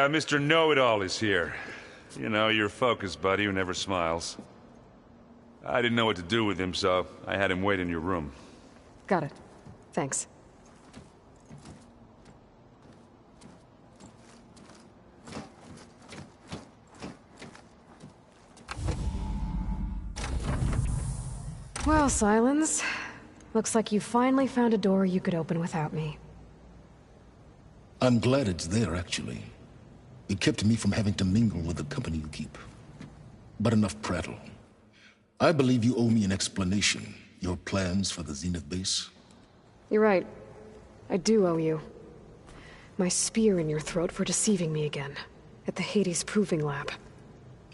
Mr. Know-It-All is here. You know, your focus buddy who never smiles. I didn't know what to do with him, so I had him wait in your room. Got it. Thanks. Well, Silence. Looks like you finally found a door you could open without me. I'm glad it's there, actually. It kept me from having to mingle with the company you keep. But enough prattle. I believe you owe me an explanation. Your plans for the Zenith base? You're right. I do owe you. My spear in your throat for deceiving me again. At the Hades Proving Lab.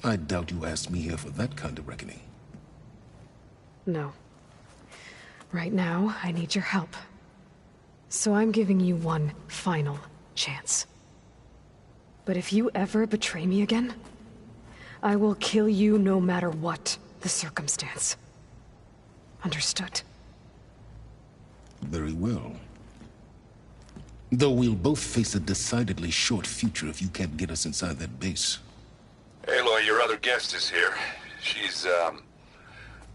I doubt you asked me here for that kind of reckoning. No. Right now, I need your help. So I'm giving you one final chance. But if you ever betray me again, I will kill you no matter what the circumstance. Understood? Very well. Though we'll both face a decidedly short future if you can't get us inside that base. Aloy, your other guest is here. She's,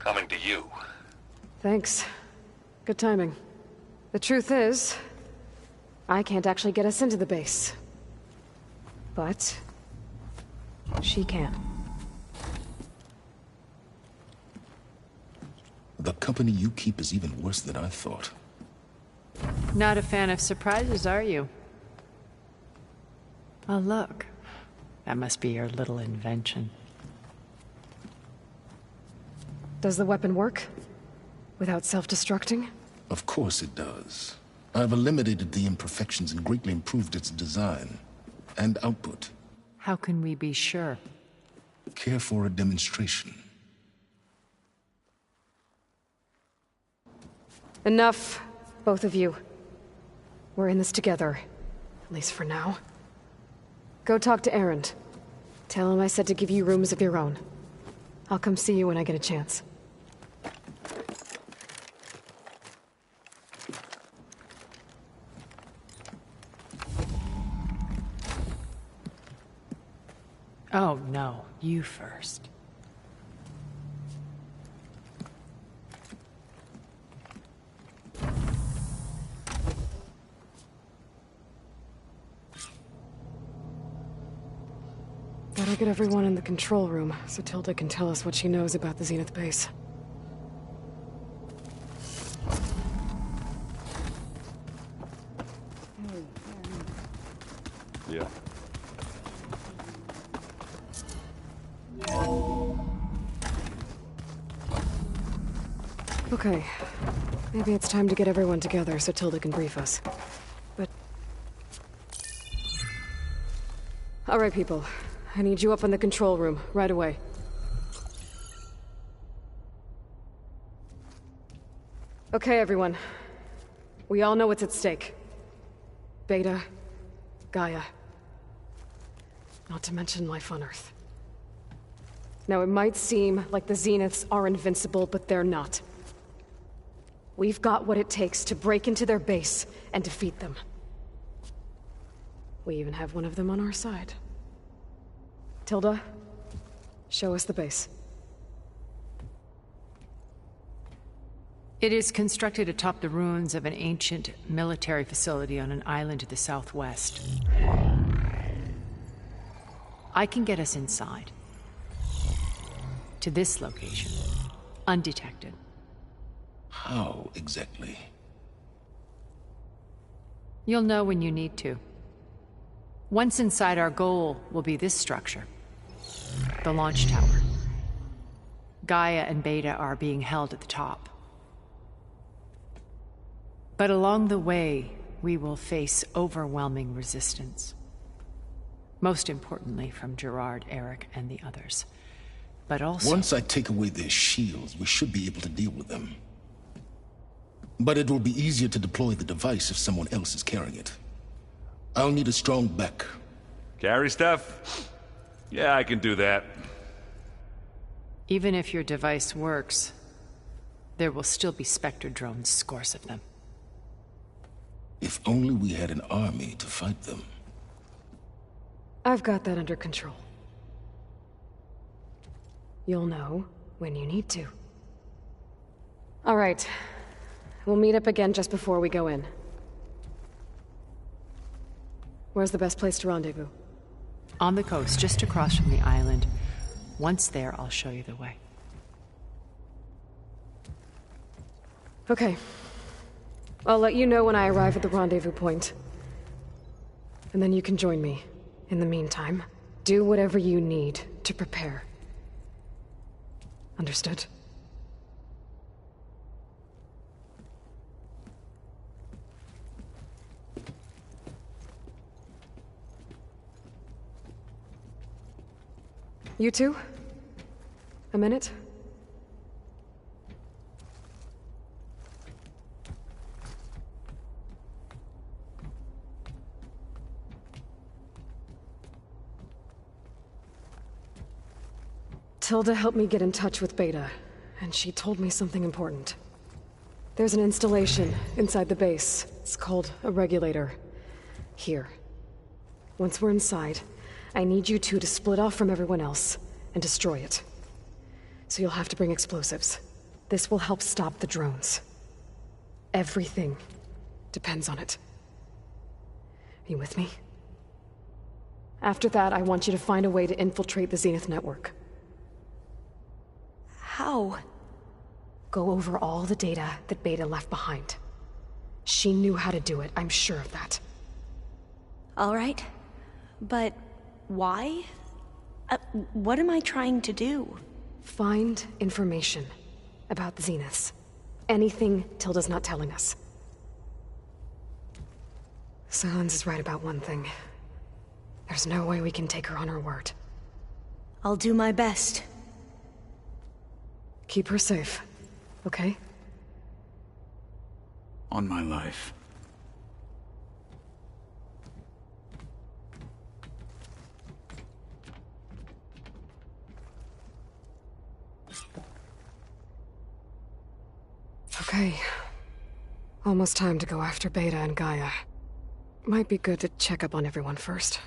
coming to you. Thanks. Good timing. The truth is, I can't actually get us into the base. But she can. The company you keep is even worse than I thought. Not a fan of surprises, are you? Oh, look. That must be your little invention. Does the weapon work? Without self-destructing? Of course it does. I've eliminated the imperfections and greatly improved its design and output. How can we be sure? Care for a demonstration? Enough, both of you. We're in this together. At least for now. Go talk to Erend. Tell him I said to give you rooms of your own. I'll come see you when I get a chance. Oh, no. You first. Better get everyone in the control room, so Tilda can tell us what she knows about the Zenith base. Yeah. Okay. Maybe it's time to get everyone together so Tilda can brief us. But... all right, people. I need you up in the control room, right away. Okay, everyone. We all know what's at stake. Beta, Gaia. Not to mention life on Earth. Now, it might seem like the Zeniths are invincible, but they're not. We've got what it takes to break into their base and defeat them. We even have one of them on our side. Tilda, show us the base. It is constructed atop the ruins of an ancient military facility on an island to the southwest. I can get us inside. To this location. Undetected. How exactly? You'll know when you need to. Once inside, our goal will be this structure. The launch tower. Gaia and Beta are being held at the top. But along the way, we will face overwhelming resistance. Most importantly from Gerard, Eric, and the others. But also... once I take away their shields, we should be able to deal with them. But it will be easier to deploy the device if someone else is carrying it. I'll need a strong back. Carry stuff? Yeah, I can do that. Even if your device works, there will still be Spectre drones, scores of them. If only we had an army to fight them. I've got that under control. You'll know when you need to. All right. We'll meet up again just before we go in. Where's the best place to rendezvous? On the coast, just across from the island. Once there, I'll show you the way. Okay. I'll let you know when I arrive at the rendezvous point. And then you can join me. In the meantime, do whatever you need to prepare. Understood? You two? A minute? Tilda helped me get in touch with Beta, and she told me something important. There's an installation inside the base. It's called a regulator. Here. Once we're inside, I need you two to split off from everyone else and destroy it. So you'll have to bring explosives. This will help stop the drones. Everything depends on it. Are you with me? After that, I want you to find a way to infiltrate the Zenith network. How? Go over all the data that Beta left behind. She knew how to do it, I'm sure of that. All right. But why? What am I trying to do? Find information about the Zeniths. Anything Tilda's not telling us. Sylens is right about one thing. There's no way we can take her on her word. I'll do my best. Keep her safe, okay? On my life. Okay. Almost time to go after Beta and Gaia. Might be good to check up on everyone first.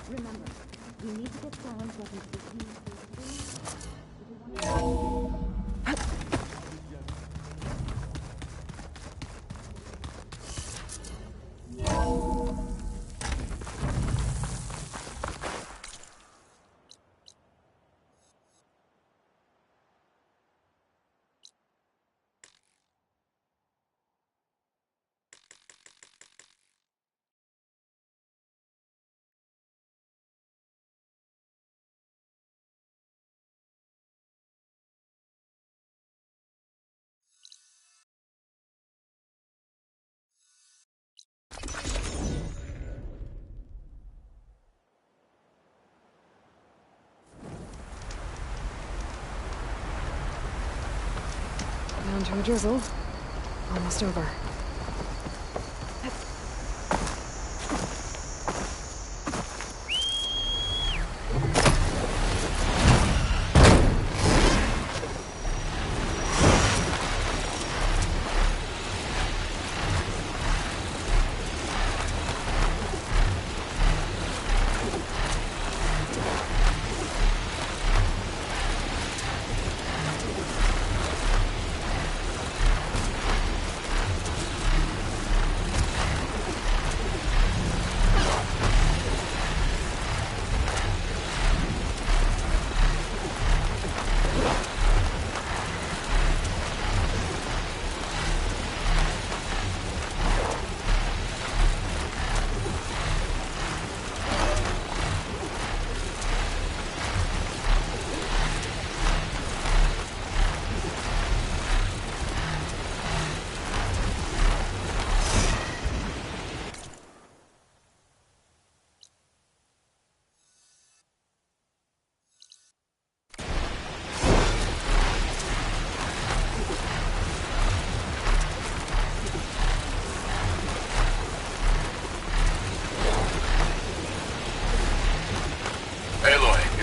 Remember, we need to get Sylens weapons to the team. Down to a drizzle. Almost over.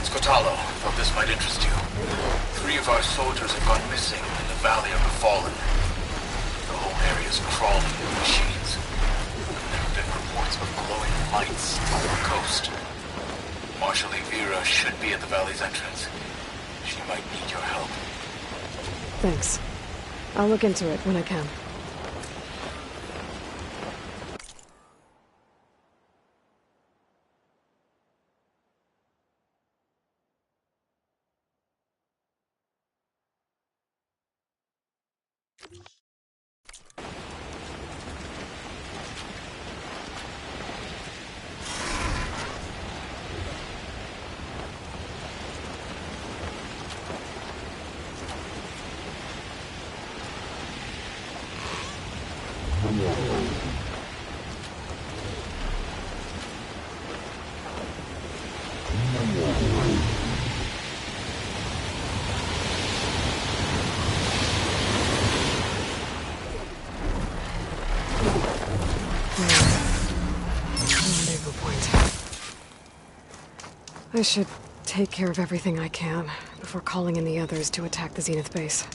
It's Kotallo. Thought this might interest you. 3 of our soldiers have gone missing in the Valley of the Fallen. The whole area's crawling with machines. There have been reports of glowing lights on the coast. Marshal Vera should be at the valley's entrance. She might need your help. Thanks. I'll look into it when I can. Rendezvous point. I should take care of everything I can before calling in the others to attack the Zenith base.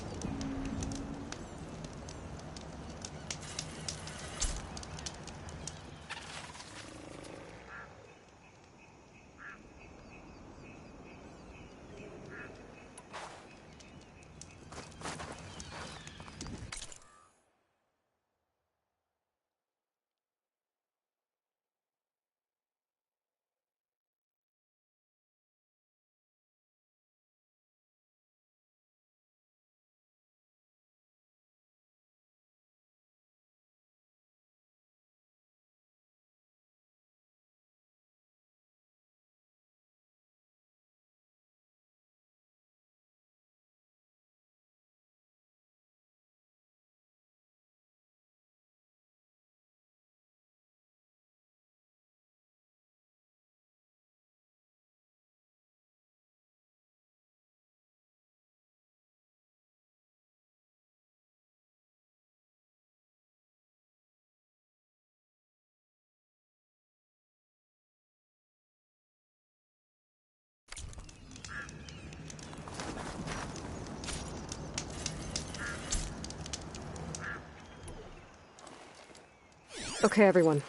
Okay, everyone.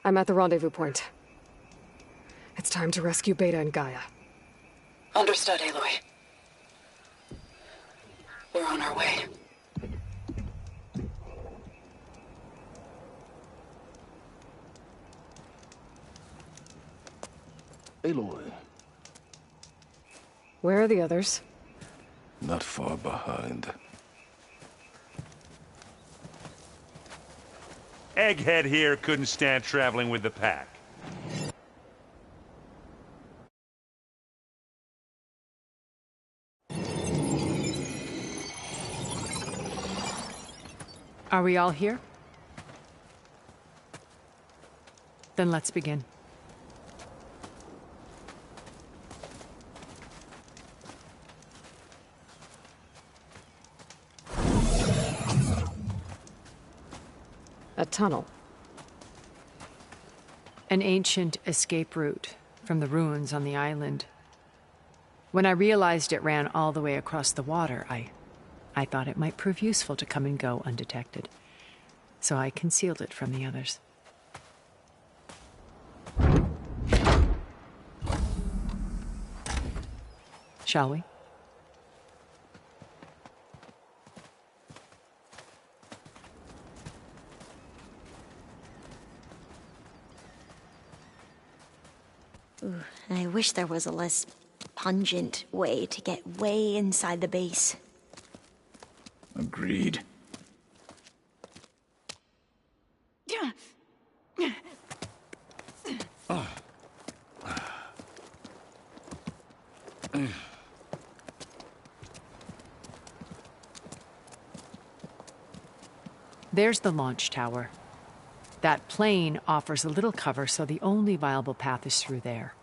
I'm at the rendezvous point. It's time to rescue Beta and Gaia. Understood, Aloy. We're on our way. Aloy, Where are the others? not far behind. Egghead here couldn't stand traveling with the pack. Are we all here? Then let's begin. A tunnel. An ancient escape route from the ruins on the island. When I realized it ran all the way across the water, I thought it might prove useful to come and go undetected. So I concealed it from the others. Shall we? Ooh, I wish there was a less pungent way to get way inside the base. Agreed. There's the launch tower. That plane offers a little cover, so the only viable path is through there.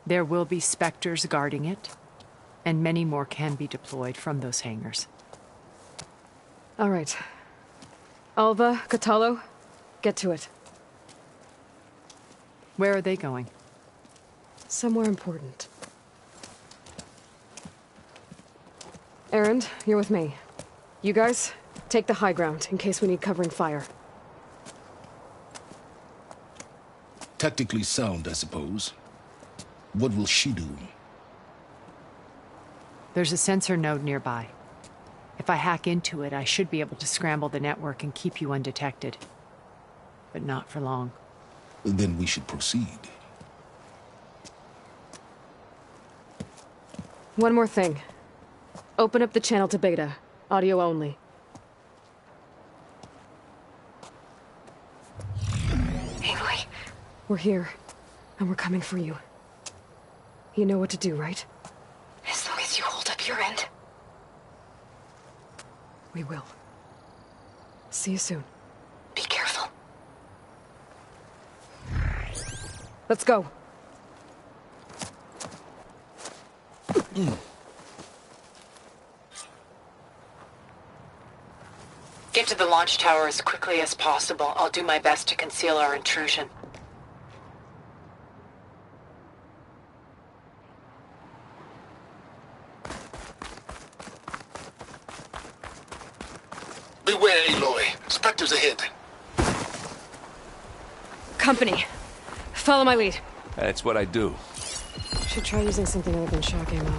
There will be Spectres guarding it, and many more can be deployed from those hangars. All right. Alva, Kotallo, get to it. Where are they going? Somewhere important. Erend, you're with me. You guys, take the high ground in case we need covering fire. Tactically sound, I suppose. What will she do? There's a sensor node nearby. If I hack into it, I should be able to scramble the network and keep you undetected. But not for long. Then we should proceed. One more thing. Open up the channel to Beta. Audio only. Aloy, We're here, and we're coming for you. You know what to do, right? as long as you hold up your end. We will. See you soon. Be careful. Let's go. Get to the launch tower as quickly as possible. I'll do my best to conceal our intrusion. Beware, Aloy. Spectres ahead. Company. Follow my lead. That's what I do. Should try using something other than shock ammo.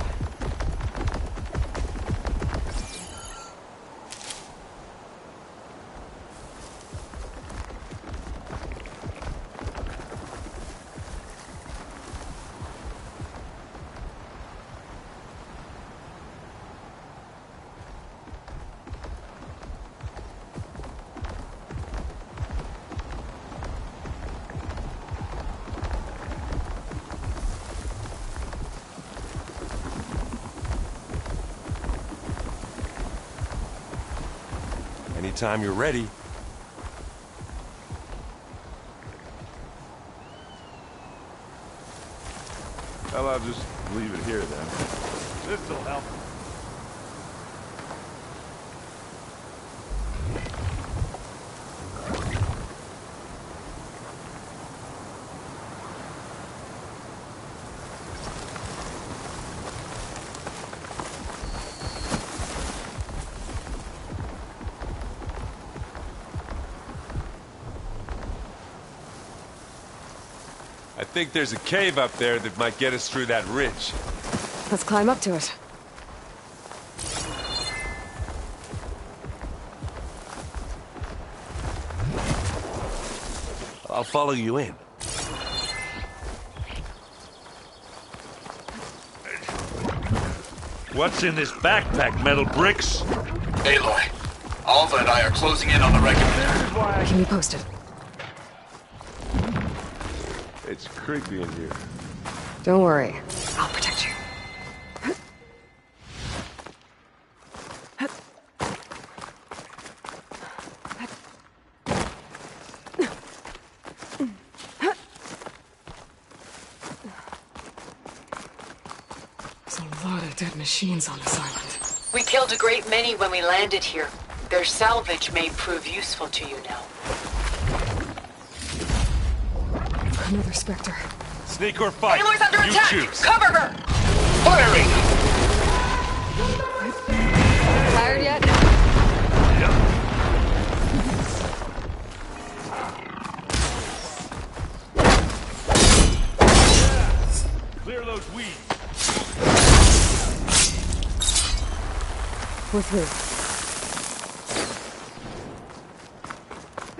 Anytime you're ready. Well, I'll just leave it here then. This'll help. I think there's a cave up there that might get us through that ridge. Let's climb up to it. I'll follow you in. What's in this backpack, metal bricks? Aloy, Alva and I are closing in on the wreckage. Keep me posted. It's creepy in here. Don't worry. I'll protect you. There's a lot of dead machines on this island. We killed a great many when we landed here. Their salvage may prove useful to you now. Another Spectre. Sneak or fight? Aloy's under You attack! choose. Cover her! Firing! Tired yet? Clear those weeds. We're through.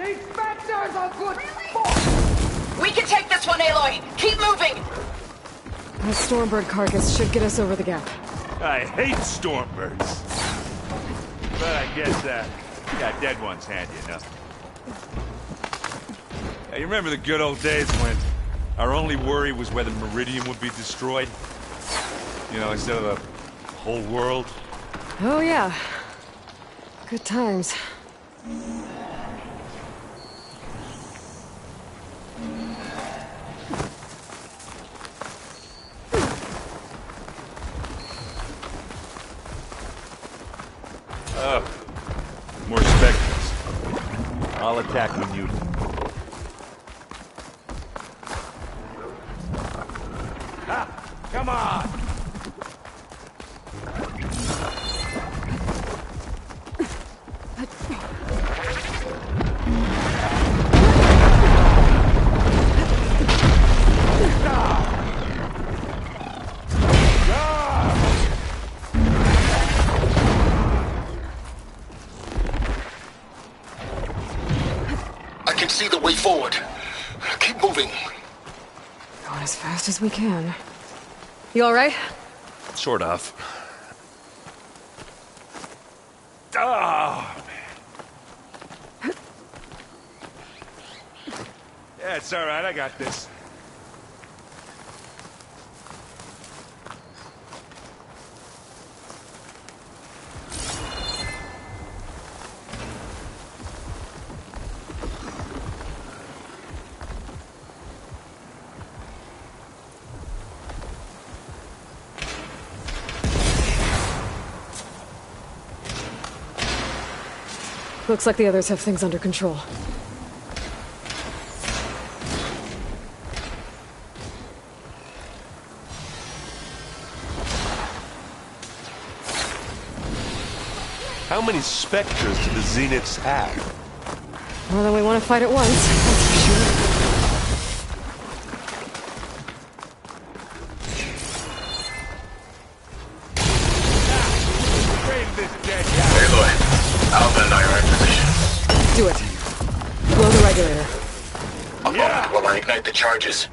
These Spectres are good sport! We can take this one, Aloy! Keep moving! That Stormbird carcass should get us over the gap. I hate stormbirds. But I guess, got dead ones handy enough. Hey, you remember the good old days when our only worry was whether Meridian would be destroyed? You know, instead of the whole world? Oh, yeah. Good times. More Spectres. I'll attack when you do. Come on! I can see the way forward. Keep moving. Going as fast as we can. You all right? Sort of. Oh, man. Yeah, it's all right. I got this. Looks like the others have things under control. How many Spectres do the Zeniths have? More than we want to fight at once, that's for sure. Aloy, Alva and I are in position. Do it. Blow the regulator. A moment while I ignite the charges.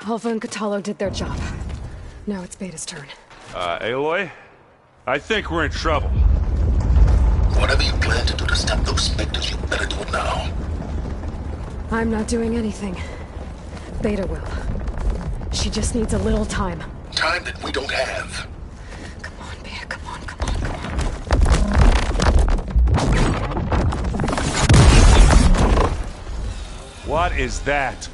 Alpha and Kotallo did their job. Now it's Beta's turn. Aloy? I think we're in trouble. Whatever you plan to do to stop those Spectres, you better do it now. I'm not doing anything. Beta will. She just needs a little time. Time that we don't have. Come on, Beta, come on, come on, come on. What is that?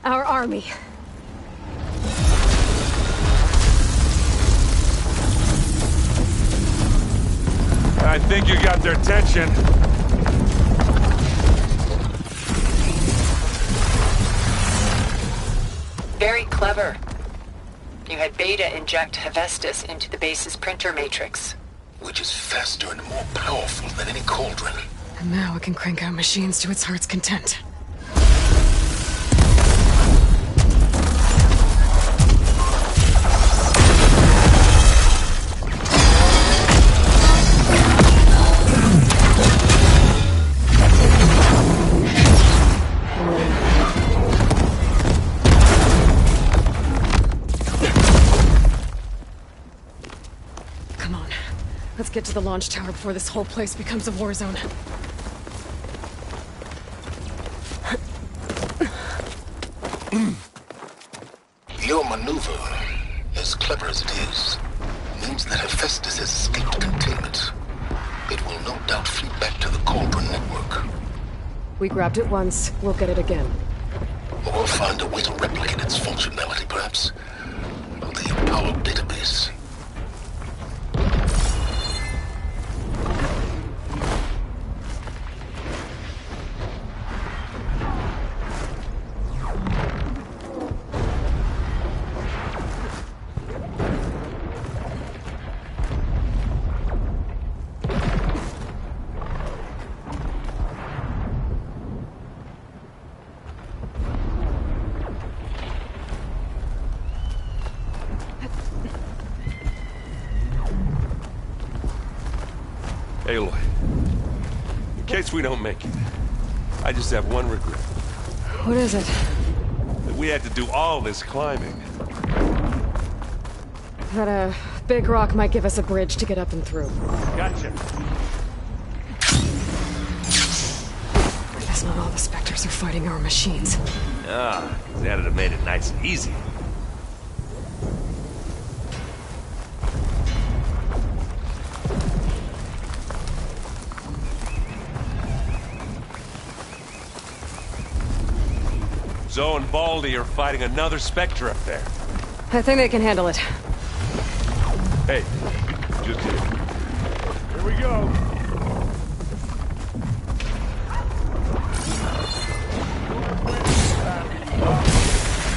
Our army. I think you got their attention. Very clever. You had Beta inject Hephaestus into the base's printer matrix. Which is faster and more powerful than any cauldron. And now it can crank out machines to its heart's content. Let's get to the launch tower before this whole place becomes a war zone. Your maneuver, as clever as it is, means that Hephaestus has escaped containment. It will no doubt flee back to the Cauldron network. We grabbed it once, we'll get it again. Or we'll find a way to replicate its functionality, perhaps. The power database. Aloy, in case we don't make it, I just have one regret. What is it? That we had to do all this climbing. That, big rock might give us a bridge to get up and through. Gotcha. I guess not all the Spectres are fighting our machines. Ah, that'd have made it nice and easy. Zoe and Baldy are fighting another Spectre up there. I think they can handle it. Hey, just here. Here we go.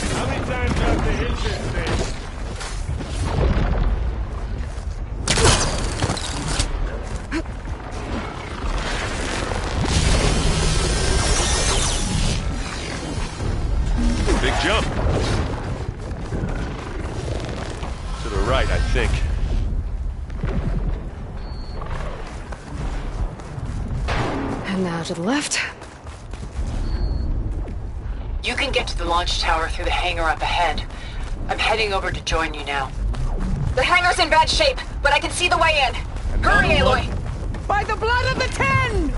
How many times do I have to hit this thing? Big jump. To the right, I think. And now to the left. You can get to the launch tower through the hangar up ahead. I'm heading over to join you now. The hangar's in bad shape, but I can see the way in. Hurry, Aloy! By the blood of the Ten!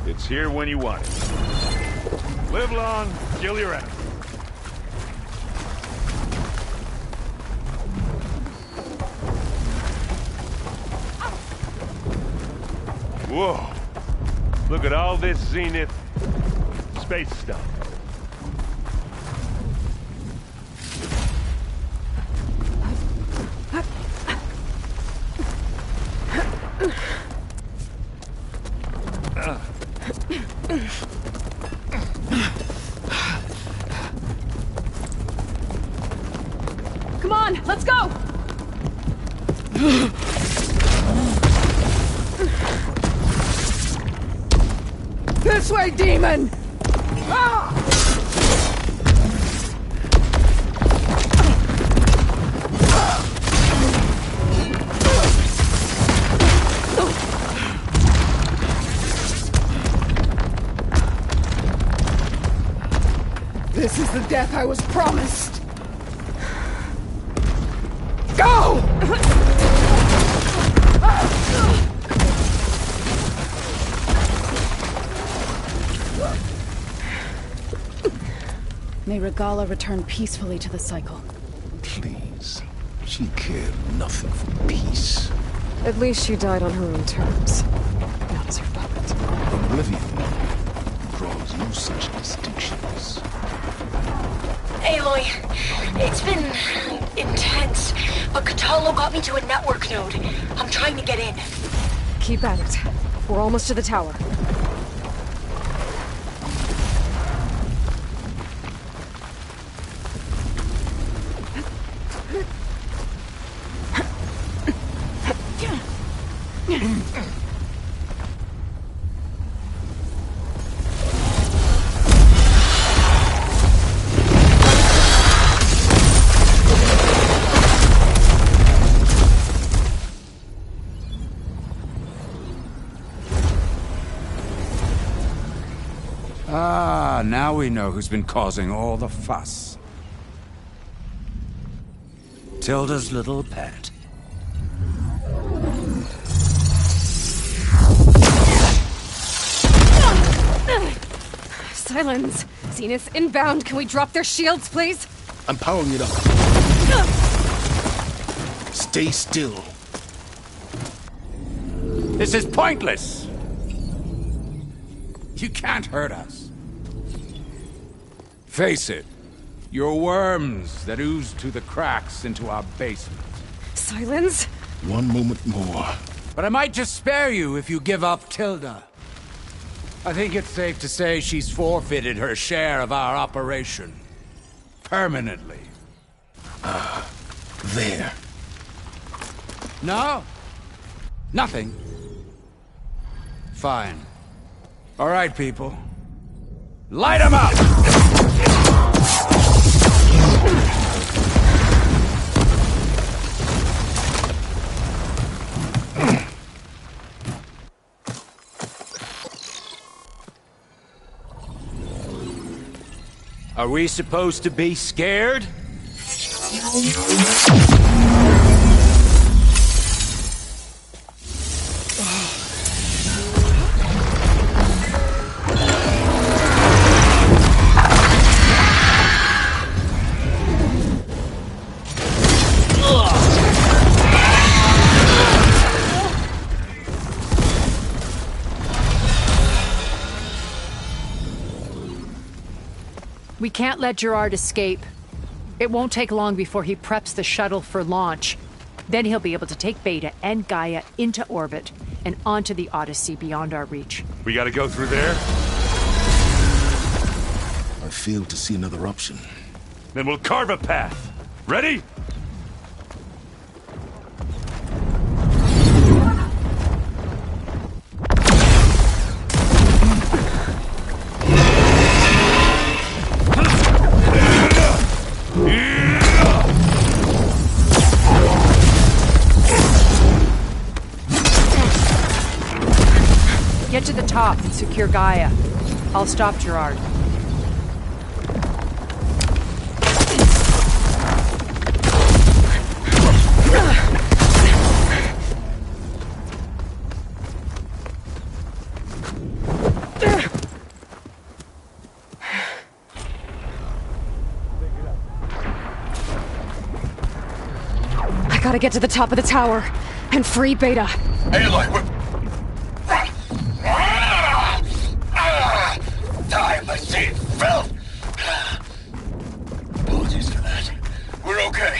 It's here when you want it. Live long, kill your enemy. Whoa. Look at all this Zenith space stuff. Come on, let's go! This way, demon! Ah! This is the death I was promised! Go! May Regala return peacefully to the cycle. Please. She cared nothing for peace. At least she died on her own terms. Not as her puppet. Oblivion draws no such distinctions. Aloy, it's been intense, but Kotallo got me to a network node. I'm trying to get in. Keep at it. We're almost to the tower. Ah, now we know who's been causing all the fuss. Tilda's little pet. Silence! Zenith inbound. Can we drop their shields, please? I'm powering it up. Stay still. This is pointless! You can't hurt us. Face it, you're worms that ooze to the cracks into our basement. Silence? One moment more. But I might just spare you if you give up Tilda. I think it's safe to say she's forfeited her share of our operation. Permanently. There. No? Nothing? Fine. All right, people. Light 'em up! Are we supposed to be scared? We can't let Gerard escape. It won't take long before he preps the shuttle for launch. Then he'll be able to take Beta and Gaia into orbit and onto the Odyssey beyond our reach. We gotta go through there? I fail to see another option. Then we'll carve a path. Ready? Get to the top and secure Gaia. I'll stop Gerard. I gotta get to the top of the tower and free Beta. Aloy, we're... Die, my seed, filth! Apologies for that. We're okay.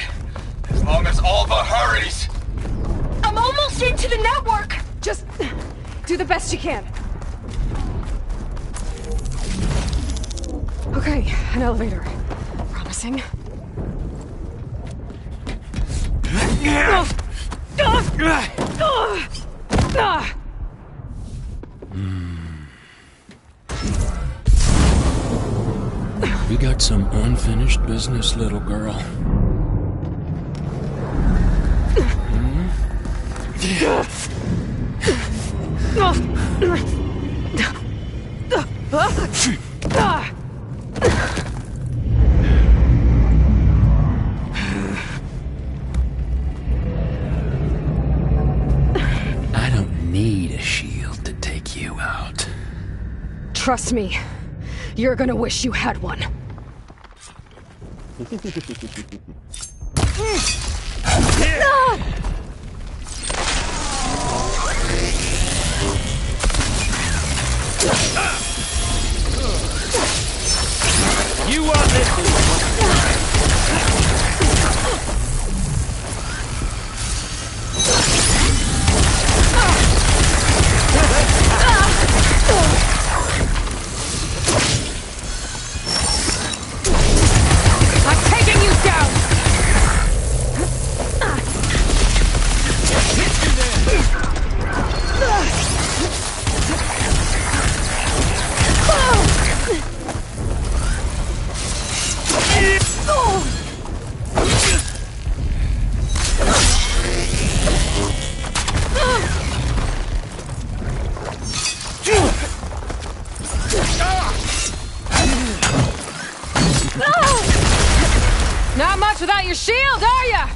As long as Alva hurries. I'm almost into the network! Just do the best you can. Okay, an elevator. Promising. We got some unfinished business, little girl. I don't need a shield to take you out. Trust me, you're gonna wish you had one. You want this? I'm taking you down! Not much without your shield, are ya?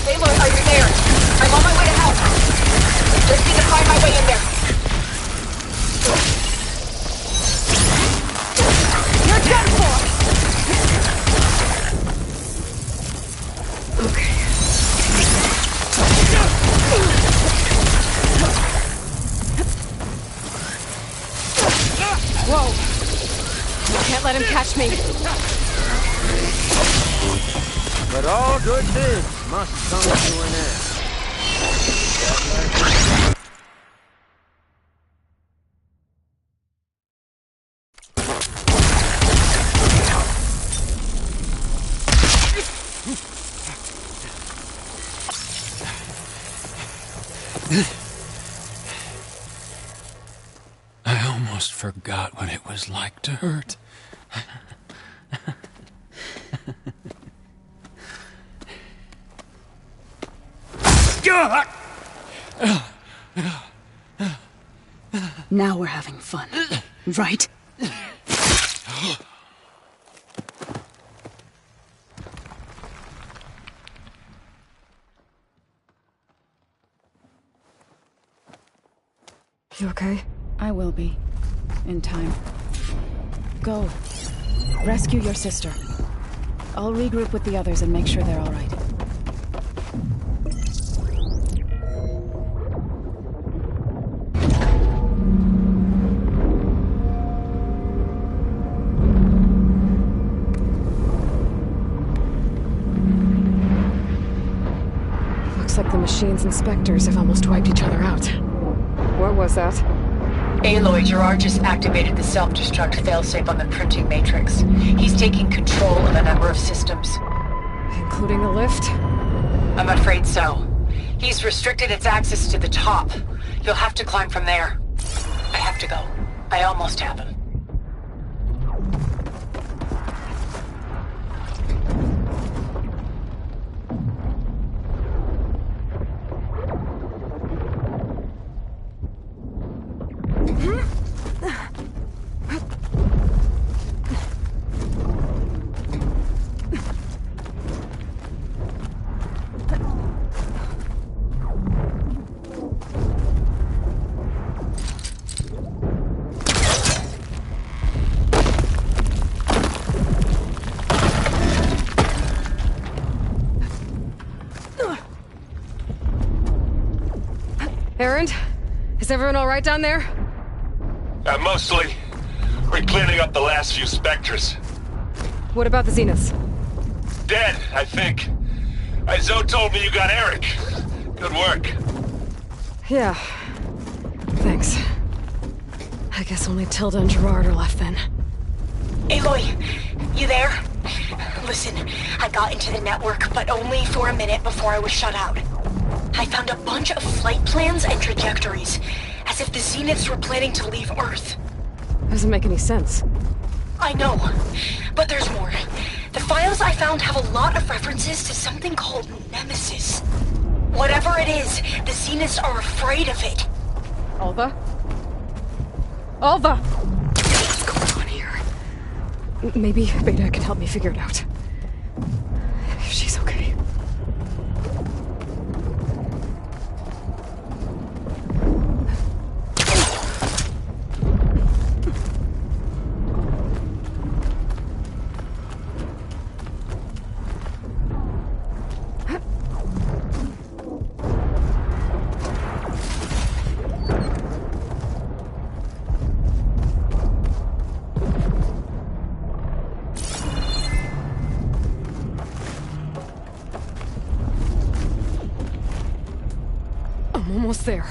Aloy, are you there? I'm on my way to help. Just need to find my way in there. You're done for! Okay. Whoa! Can't let him catch me. But all good things must come to an end. I almost forgot what it was like to hurt. Now we're having fun, right? You okay? I will be. In time. Go. Rescue your sister. I'll regroup with the others and make sure they're all right. Looks like the machine's inspectors have almost wiped each other out. What was that? Aloy, Gerard just activated the self-destruct failsafe on the printing matrix. He's taking control of a number of systems. Including the lift? I'm afraid so. He's restricted its access to the top. You'll have to climb from there. I have to go. I almost have him. Erend? Is everyone all right down there? Mostly. We're cleaning up the last few Spectres. What about the Zeniths? Dead, I think. Zoe told me you got Eric. Good work. Yeah. Thanks. I guess only Tilda and Gerard are left then. Aloy, you there? Listen, I got into the network, but only for a minute before I was shut out. I found a bunch of flight plans and trajectories, as if the Zeniths were planning to leave Earth. Doesn't make any sense. I know, but there's more. The files I found have a lot of references to something called Nemesis. Whatever it is, the Zeniths are afraid of it. Alva? Alva! What's going on here? Maybe Beta can help me figure it out. If she's okay. I'm almost there.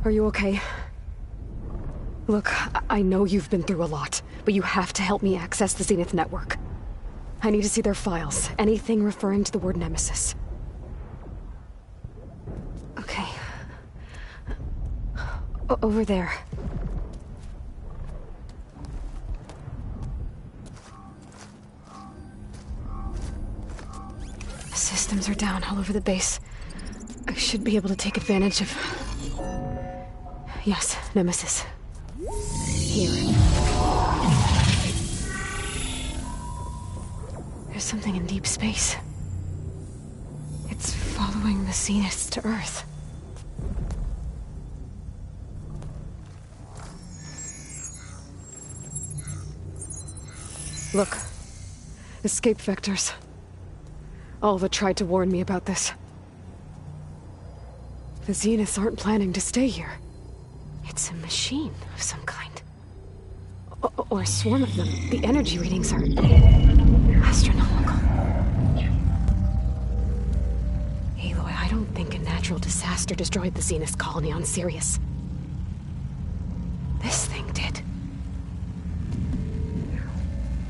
Are you okay? Look, I know you've been through a lot, but you have to help me access the Zenith network. I need to see their files, anything referring to the word Nemesis. Okay. Over there. The systems are down all over the base. I should be able to take advantage of... Yes, Nemesis. Here. There's something in deep space. It's following the Zeniths to Earth. Look. Escape vectors. Alva tried to warn me about this. The Zeniths aren't planning to stay here. It's a machine of some kind. Or a swarm of them. The energy readings are astronomical. Aloy, I don't think a natural disaster destroyed the Zenith colony on Sirius. This thing did.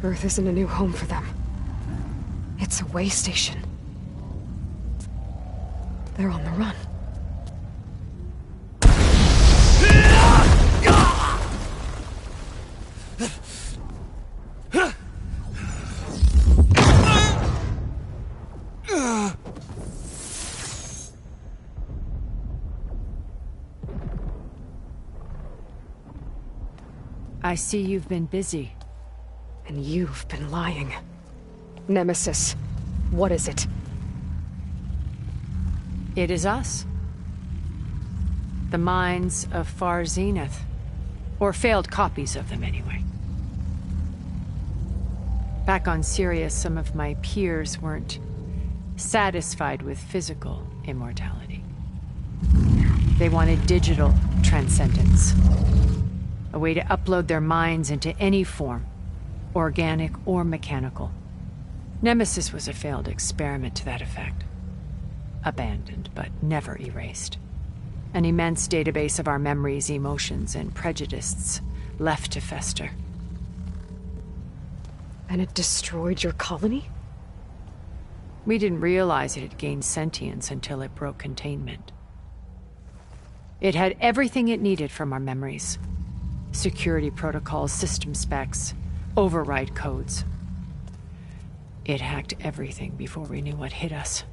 Earth isn't a new home for them. It's a way station. They're on the run. I see you've been busy. And you've been lying. Nemesis, what is it? It is us. The minds of Far Zenith. Or failed copies of them, anyway. Back on Sirius, some of my peers weren't satisfied with physical immortality. They wanted digital transcendence. A way to upload their minds into any form, organic or mechanical. Nemesis was a failed experiment to that effect. Abandoned, but never erased. An immense database of our memories, emotions, and prejudices left to fester. And it destroyed your colony? We didn't realize it had gained sentience until it broke containment. It had everything it needed from our memories. Security protocols, system specs, override codes. It hacked everything before we knew what hit us.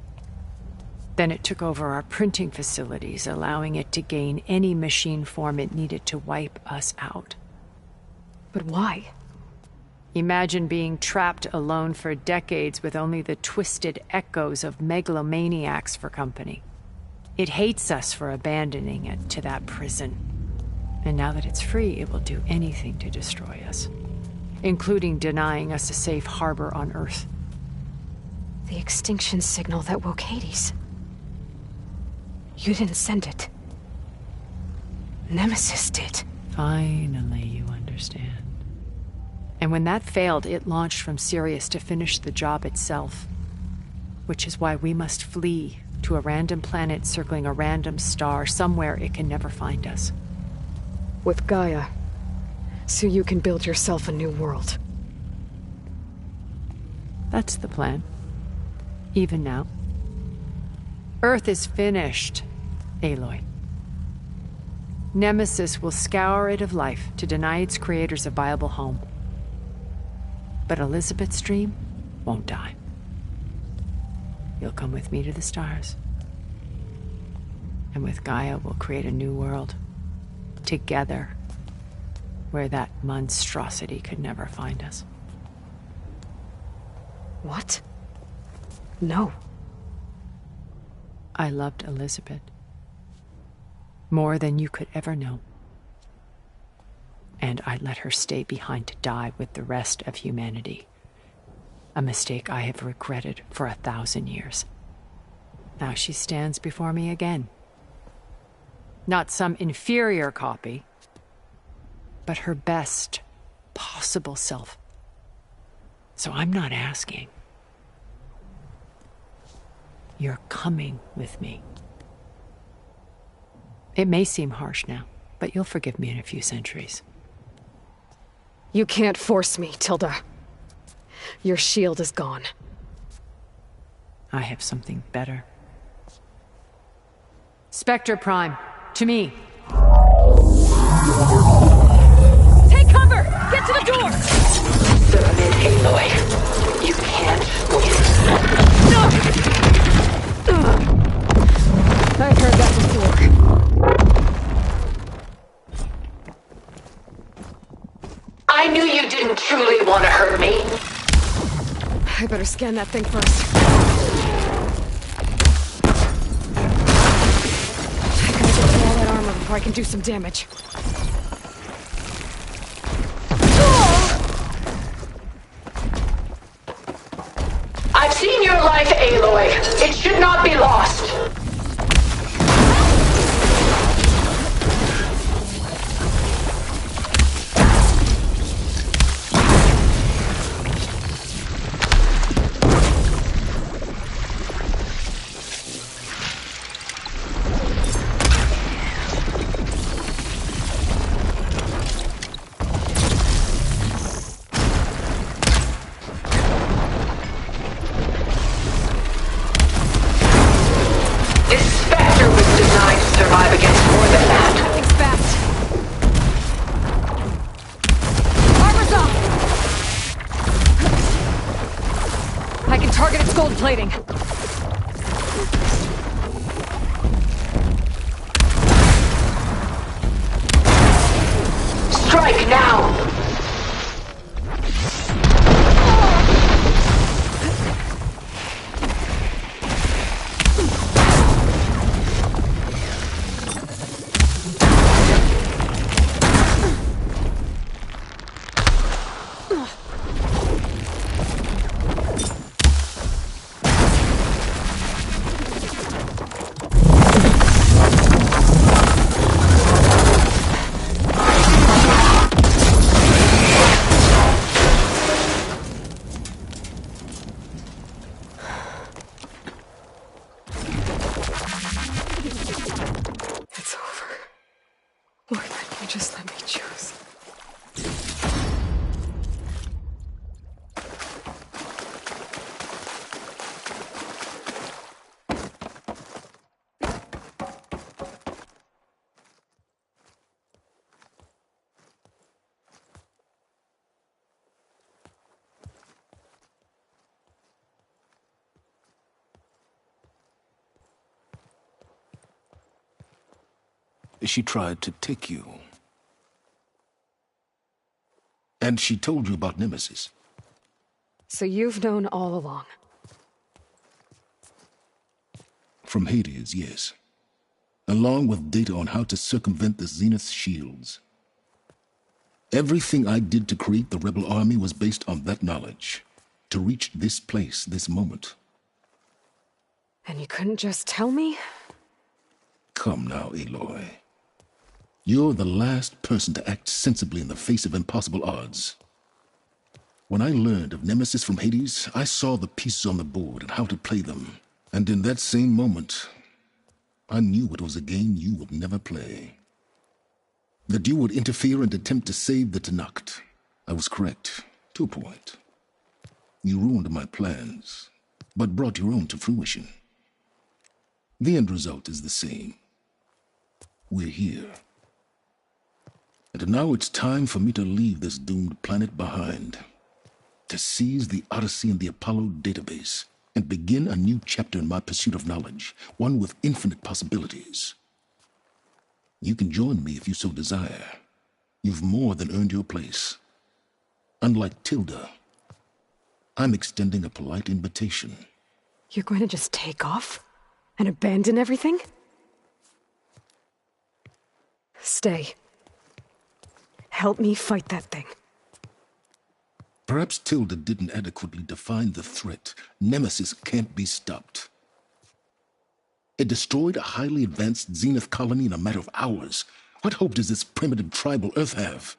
Then it took over our printing facilities, allowing it to gain any machine form it needed to wipe us out. But why? Imagine being trapped alone for decades with only the twisted echoes of megalomaniacs for company. It hates us for abandoning it to that prison. And now that it's free, it will do anything to destroy us, including denying us a safe harbor on Earth. The extinction signal that woke Hades. You didn't send it. Nemesis did. Finally, you understand. And when that failed, it launched from Sirius to finish the job itself. Which is why we must flee to a random planet circling a random star, somewhere it can never find us. With Gaia. So you can build yourself a new world. That's the plan. Even now. Earth is finished, Aloy. Nemesis will scour it of life to deny its creators a viable home. But Elizabeth's dream won't die. You'll come with me to the stars. And with Gaia, we'll create a new world. Together. Where that monstrosity could never find us. What? No. I loved Elizabeth. More than you could ever know. And I let her stay behind to die with the rest of humanity. A mistake I have regretted for 1,000 years. Now she stands before me again. Not some inferior copy, but her best possible self. So I'm not asking. You're coming with me. It may seem harsh now, but you'll forgive me in a few centuries. You can't force me, Tilda. Your shield is gone. I have something better. Spectre Prime, to me. Take cover! Get to the door! Submit, Aloy. You can't win. I've heard that before. I knew you didn't truly want to hurt me. I better scan that thing first. I gotta get through all that armor before I can do some damage. I've seen your life, Aloy. It should not be lost. Plating. Strike now! She tried to take you. And she told you about Nemesis. So you've known all along. From Hades, yes. Along with data on how to circumvent the Zenith shields. Everything I did to create the rebel army was based on that knowledge. To reach this place, this moment. And you couldn't just tell me? Come now, Aloy. You're the last person to act sensibly in the face of impossible odds. When I learned of Nemesis from Hades, I saw the pieces on the board and how to play them. And in that same moment, I knew it was a game you would never play. That you would interfere and attempt to save the Tenakth. I was correct, to a point. You ruined my plans, but brought your own to fruition. The end result is the same. We're here. And now it's time for me to leave this doomed planet behind. To seize the Odyssey and the Apollo database, and begin a new chapter in my pursuit of knowledge, one with infinite possibilities. You can join me if you so desire. You've more than earned your place. Unlike Tilda, I'm extending a polite invitation. You're going to just take off? And abandon everything? Stay. Help me fight that thing. Perhaps Tilda didn't adequately define the threat. Nemesis can't be stopped. It destroyed a highly advanced Zenith colony in a matter of hours. What hope does this primitive tribal Earth have?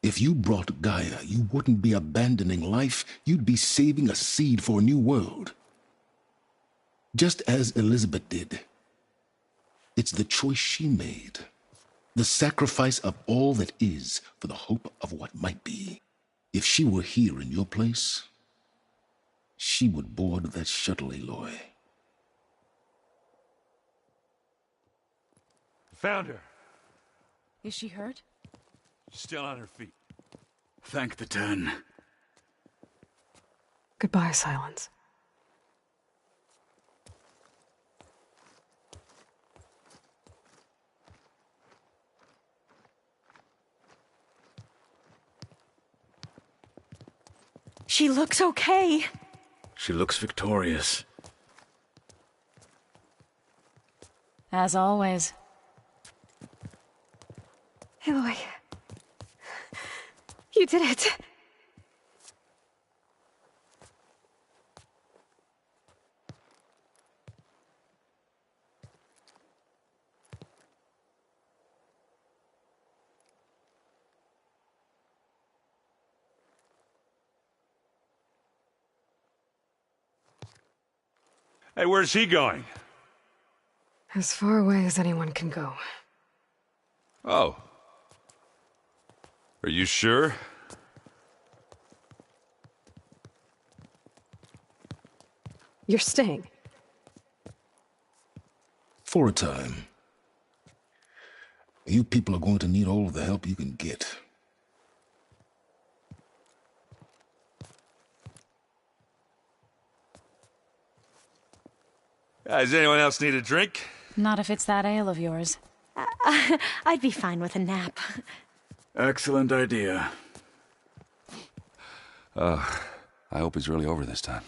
If you brought Gaia, you wouldn't be abandoning life. You'd be saving a seed for a new world. Just as Elizabeth did. It's the choice she made. The sacrifice of all that is for the hope of what might be. If she were here in your place, she would board that shuttle, Aloy. Found her. Is she hurt? Still on her feet. Thank the turn. Goodbye, Silence. She looks okay. She looks victorious. As always. Aloy. You did it. Hey, where's he going? As far away as anyone can go. Oh. Are you sure? You're staying. For a time. You people are going to need all of the help you can get. Does anyone else need a drink? Not if it's that ale of yours. I'd be fine with a nap. Excellent idea. I hope it's really over this time.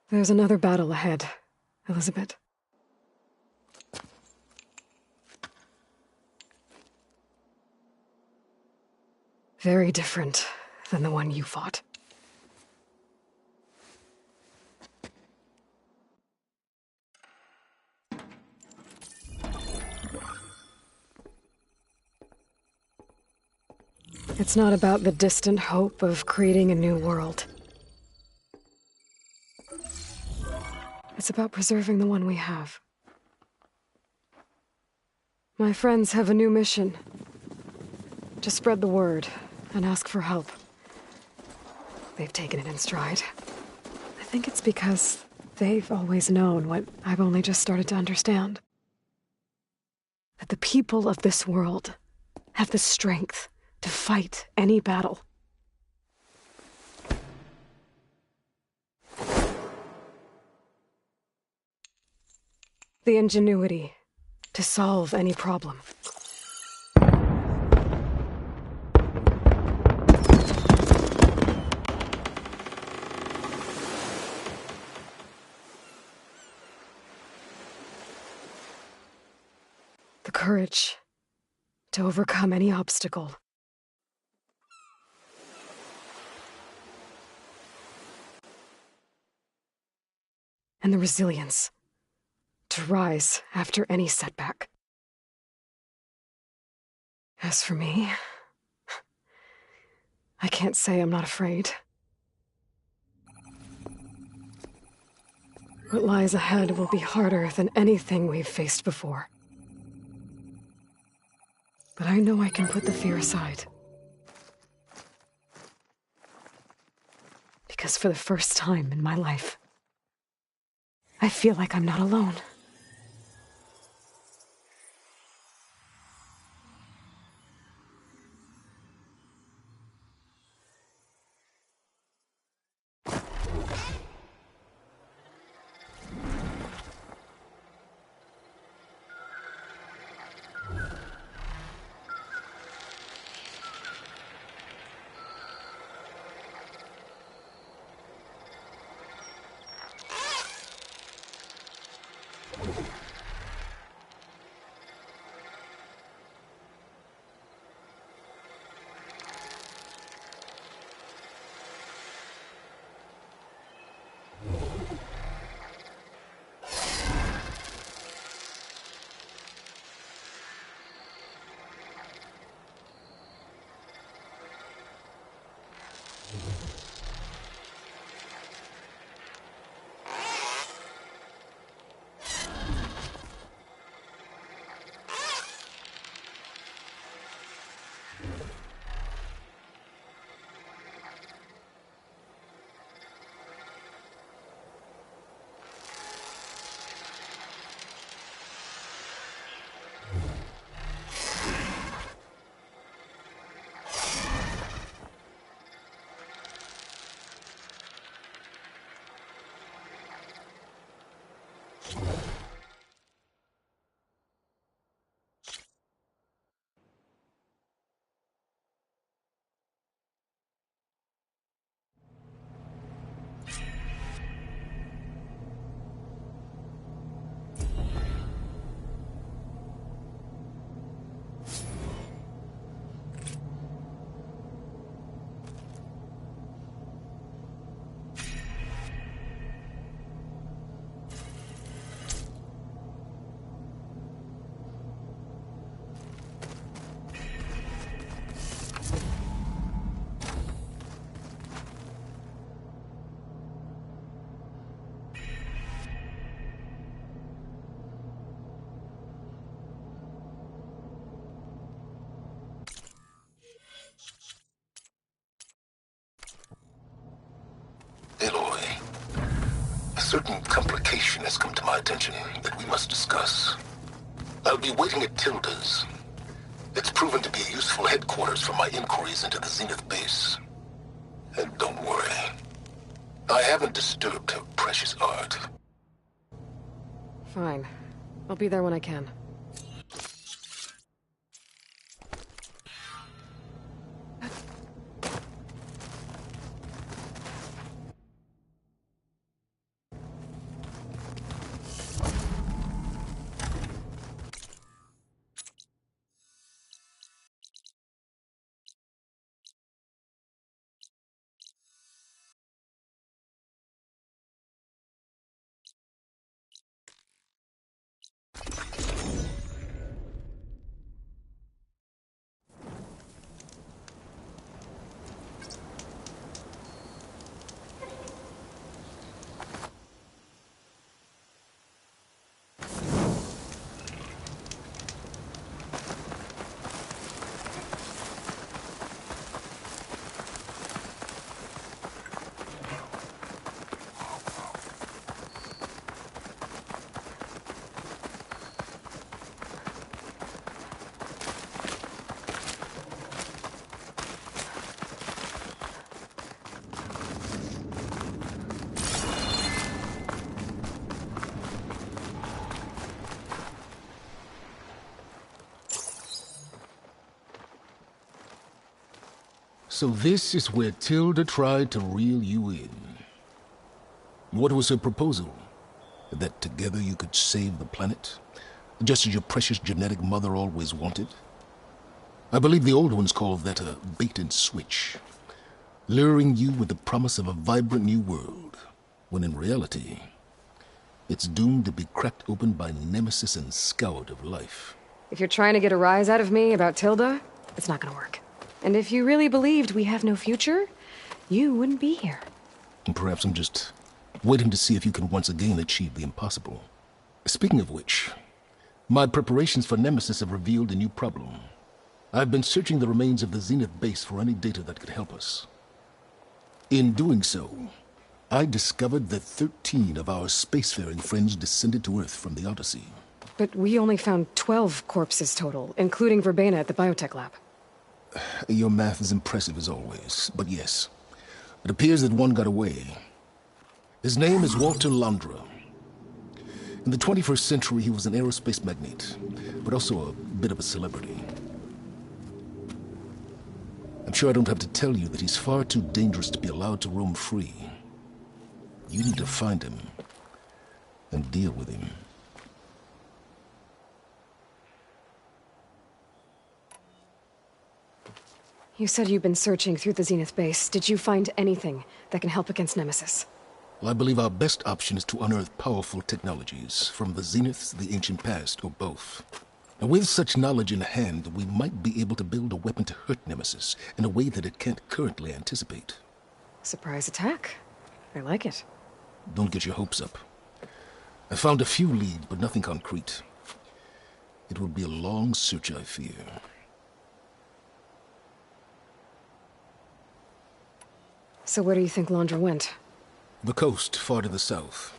There's another battle ahead, Elizabeth. Very different than the one you fought. It's not about the distant hope of creating a new world. It's about preserving the one we have. My friends have a new mission. To spread the word and ask for help. They've taken it in stride. I think it's because they've always known what I've only just started to understand. That the people of this world have the strength to fight any battle. The ingenuity to solve any problem. The courage to overcome any obstacle. And the resilience to rise after any setback. As for me, I can't say I'm not afraid. What lies ahead will be harder than anything we've faced before. But I know I can put the fear aside. Because for the first time in my life, I feel like I'm not alone. certain complication has come to my attention that we must discuss. I'll be waiting at Tilda's. It's proven to be a useful headquarters for my inquiries into the Zenith base. And don't worry, I haven't disturbed her precious art. Fine. I'll be there when I can. So this is where Tilda tried to reel you in. What was her proposal? That together you could save the planet? Just as your precious genetic mother always wanted? I believe the old ones called that a bait and switch. Luring you with the promise of a vibrant new world, when in reality, it's doomed to be cracked open by Nemesis and scoured of life. If you're trying to get a rise out of me about Tilda, it's not gonna work. And if you really believed we have no future, you wouldn't be here. And perhaps I'm just waiting to see if you can once again achieve the impossible. Speaking of which, my preparations for Nemesis have revealed a new problem. I've been searching the remains of the Zenith base for any data that could help us. In doing so, I discovered that 13 of our spacefaring friends descended to Earth from the Odyssey. But we only found 12 corpses total, including Verbena at the biotech lab. Your math is impressive as always, but yes, it appears that one got away. His name is Walter Londra. In the 21st century, he was an aerospace magnate, but also a bit of a celebrity. I'm sure I don't have to tell you that he's far too dangerous to be allowed to roam free. You need to find him and deal with him. You said you've been searching through the Zenith base. Did you find anything that can help against Nemesis? Well, I believe our best option is to unearth powerful technologies from the Zenith, the ancient past, or both. And with such knowledge in hand, we might be able to build a weapon to hurt Nemesis in a way that it can't currently anticipate. Surprise attack. I like it. Don't get your hopes up. I found a few leads, but nothing concrete. It will be a long search, I fear. So where do you think Londra went? The coast, far to the south.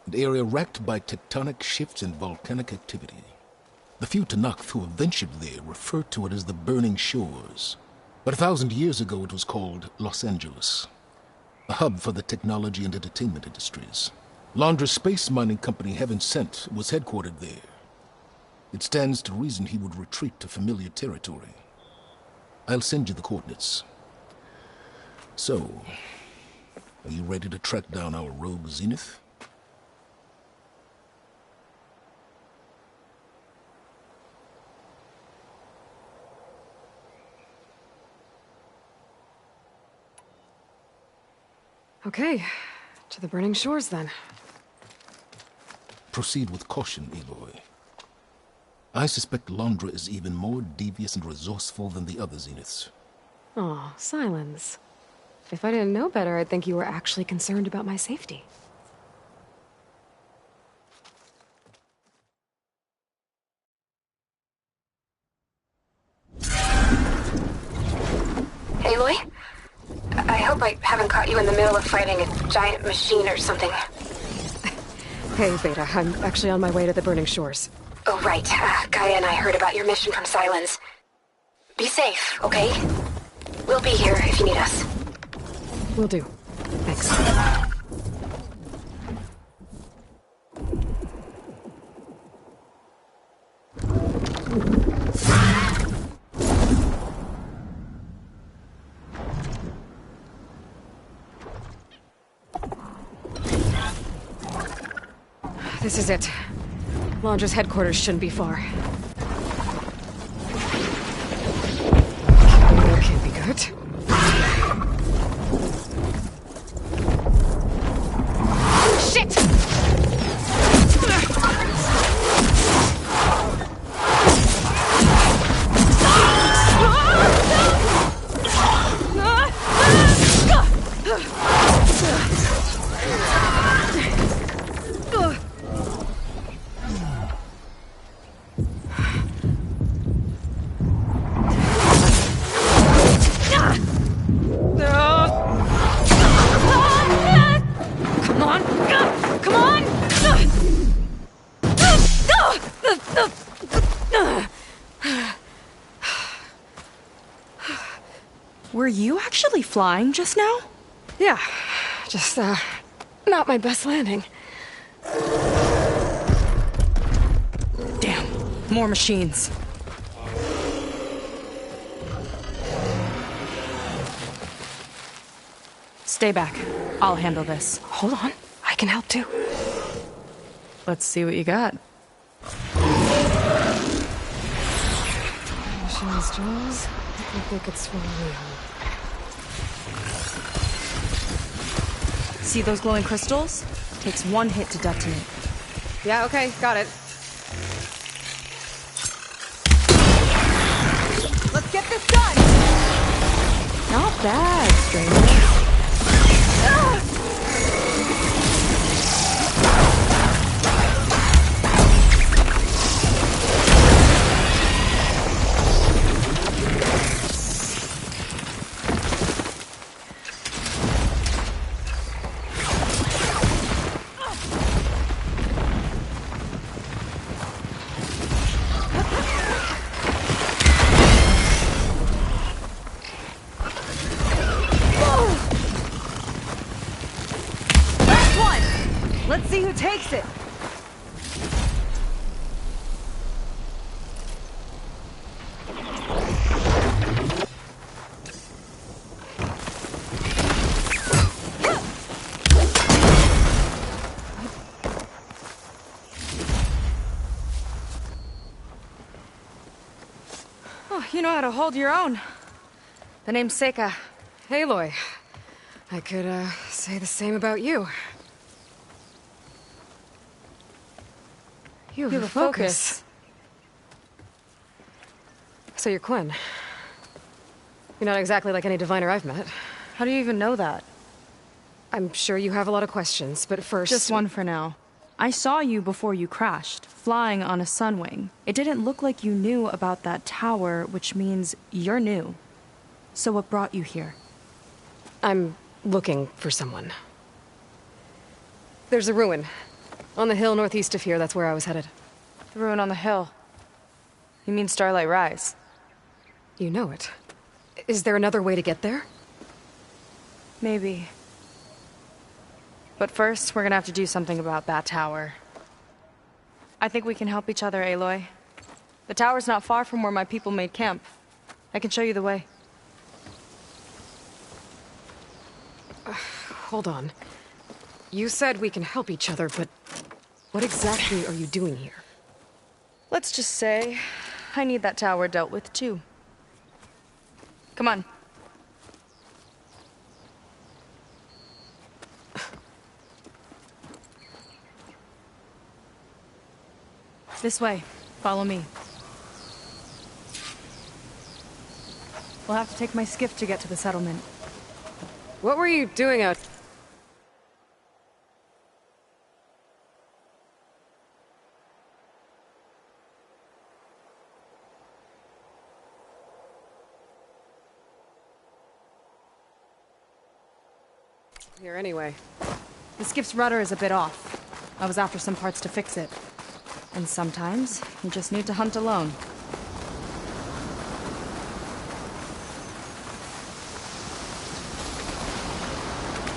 An area racked by tectonic shifts and volcanic activity. The few Tenakth who have ventured there refer to it as the Burning Shores. But 1,000 years ago it was called Los Angeles, a hub for the technology and entertainment industries. Londra's space mining company, Heaven Sent, was headquartered there. It stands to reason he would retreat to familiar territory. I'll send you the coordinates. So, are you ready to track down our rogue Zenith? Okay, to the Burning Shores then. Proceed with caution, Aloy. I suspect Londra is even more devious and resourceful than the other Zeniths. Aw, Silence. If I didn't know better, I'd think you were actually concerned about my safety. Aloy? I hope I haven't caught you in the middle of fighting a giant machine or something. Hey, Beta. I'm actually on my way to the Burning Shores. Oh, right. Gaia and I heard about your mission from Sylens. Be safe, okay? We'll be here if you need us. Will do. Thanks. This is it. Londra's headquarters shouldn't be far. That can't be good. Shit! Were you actually flying just now? Yeah, just, not my best landing. Damn, more machines. Stay back. I'll handle this. Hold on, I can help too. Let's see what you got. Machines, Jaws. I think they could swallow me whole. See those glowing crystals? Takes one hit to detonate. Yeah, okay, got it. Let's get this done! Not bad, stranger. Let's see who takes it! Oh, you know how to hold your own. The name's Seika. Aloy. I could, say the same about you. You have a focus. So you're Quinn. You're not exactly like any diviner I've met. How do you even know that? I'm sure you have a lot of questions, but first... Just one for now. I saw you before you crashed, flying on a Sunwing. It didn't look like you knew about that tower, which means you're new. So what brought you here? I'm looking for someone. There's a ruin. On the hill northeast of here, that's where I was headed. The ruin on the hill. You mean Starlight Rise? You know it. Is there another way to get there? Maybe. But first, we're gonna have to do something about that tower. I think we can help each other, Aloy. The tower's not far from where my people made camp. I can show you the way. Hold on. You said we can help each other, but what exactly are you doing here? Let's just say I need that tower dealt with too. Come on. This way. Follow me. We'll have to take my skiff to get to the settlement. What were you doing out... here anyway? The skiff's rudder is a bit off. I was after some parts to fix it. And sometimes, you just need to hunt alone.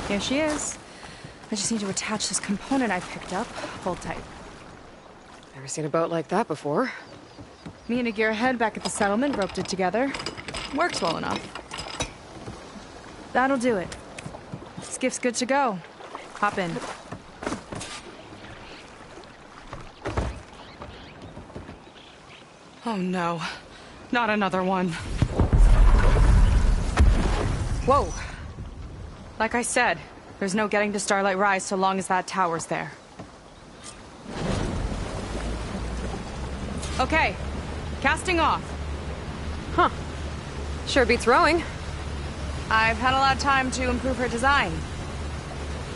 Here she is. I just need to attach this component I picked up. Hold tight. Never seen a boat like that before. Me and a gearhead back at the settlement roped it together. Works well enough. That'll do it. Skiff's good to go. Hop in. Oh no. Not another one. Whoa. Like I said, there's no getting to Starlight Rise so long as that tower's there. Okay. Casting off. Huh. Sure beats rowing. I've had a lot of time to improve her design.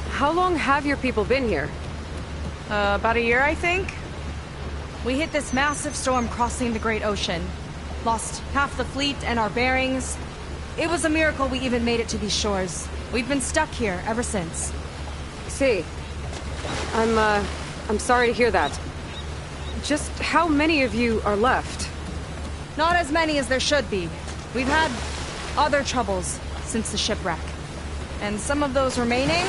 How long have your people been here? About a year, I think. We hit this massive storm crossing the Great Ocean. Lost half the fleet and our bearings. It was a miracle we even made it to these shores. We've been stuck here ever since. See. I'm sorry to hear that. Just how many of you are left? Not as many as there should be. We've had other troubles since the shipwreck. And some of those remaining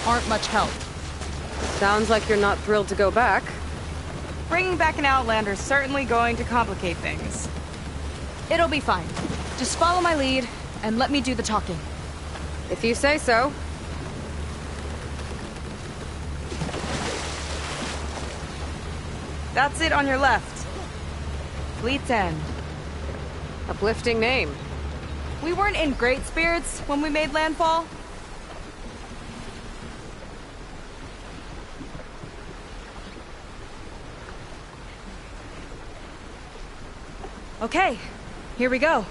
aren't much help. Sounds like you're not thrilled to go back. Bringing back an Outlander's certainly going to complicate things. It'll be fine. Just follow my lead and let me do the talking. If you say so. That's it on your left. Fleet's End. Uplifting name. We weren't in great spirits when we made landfall. Okay, here we go.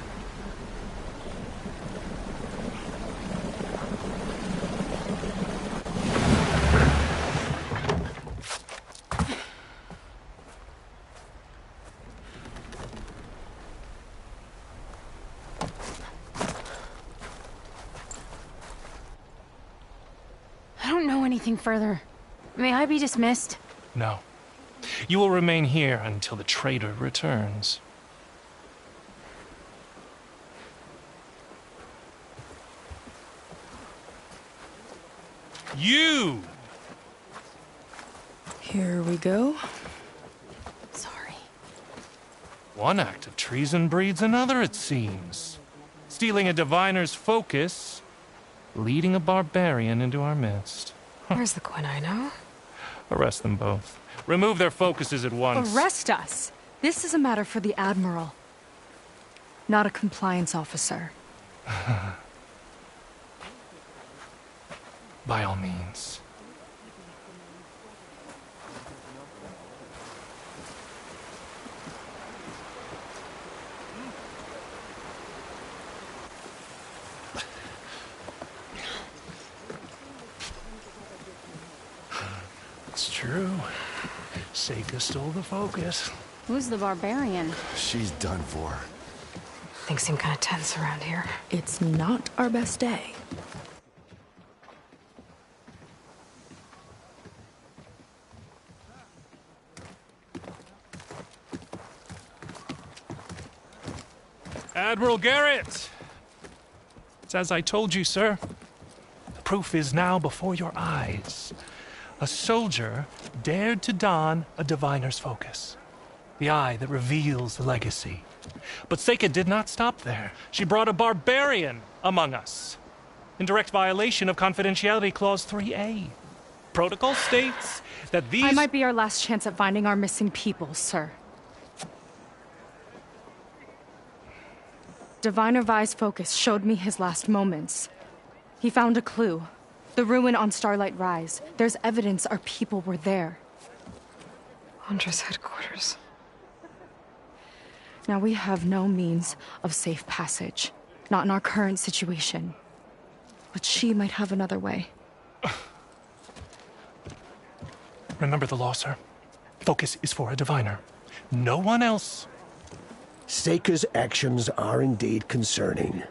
I don't know anything further. May I be dismissed? No. You will remain here until the traitor returns. You! Here we go. Sorry. One act of treason breeds another, it seems. Stealing a diviner's focus, leading a barbarian into our midst. Where's the Quinino? Arrest them both. Remove their focuses at once. Arrest us! This is a matter for the Admiral, not a compliance officer. By all means. It's true. Seika stole the focus. Who's the barbarian? She's done for. Things seem kind of tense around here. It's not our best day. Admiral Garrett! It's as I told you, sir. The proof is now before your eyes. A soldier dared to don a diviner's focus. The eye that reveals the legacy. But Seika did not stop there. She brought a barbarian among us. In direct violation of Confidentiality Clause 3A. Protocol states that these... I might be our last chance at finding our missing people, sir. Diviner Vi's focus showed me his last moments. He found a clue. The ruin on Starlight Rise. There's evidence our people were there. Huntress headquarters. Now we have no means of safe passage. Not in our current situation. But she might have another way. Remember the law, sir. Focus is for a diviner. No one else. Seika's actions are indeed concerning.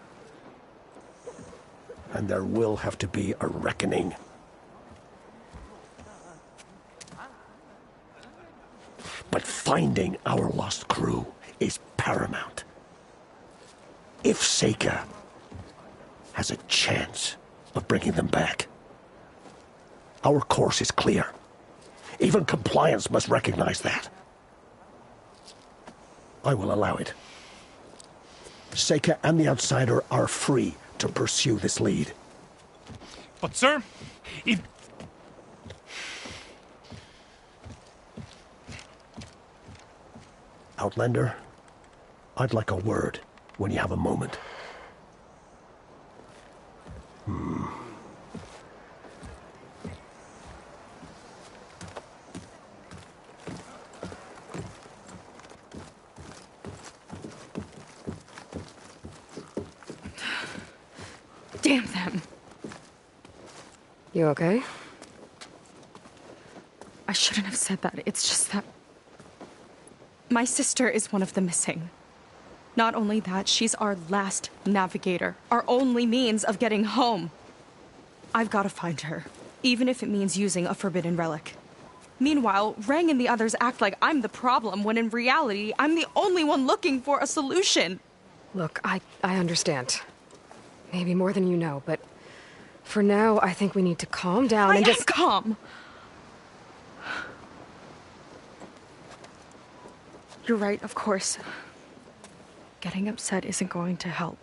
And there will have to be a reckoning. But finding our lost crew is paramount. If Seika has a chance of bringing them back, our course is clear. Even compliance must recognize that. I will allow it. Seika and the Outsider are free to pursue this lead. But sir, if... Outlander, I'd like a word when you have a moment. Damn them. You okay? I shouldn't have said that. It's just that... my sister is one of the missing. Not only that, she's our last navigator. Our only means of getting home. I've got to find her, even if it means using a forbidden relic. Meanwhile, Rang and the others act like I'm the problem, when in reality, I'm the only one looking for a solution. Look, I understand. Maybe more than you know, but for now, I think we need to calm down and just... calm! You're right, of course. Getting upset isn't going to help.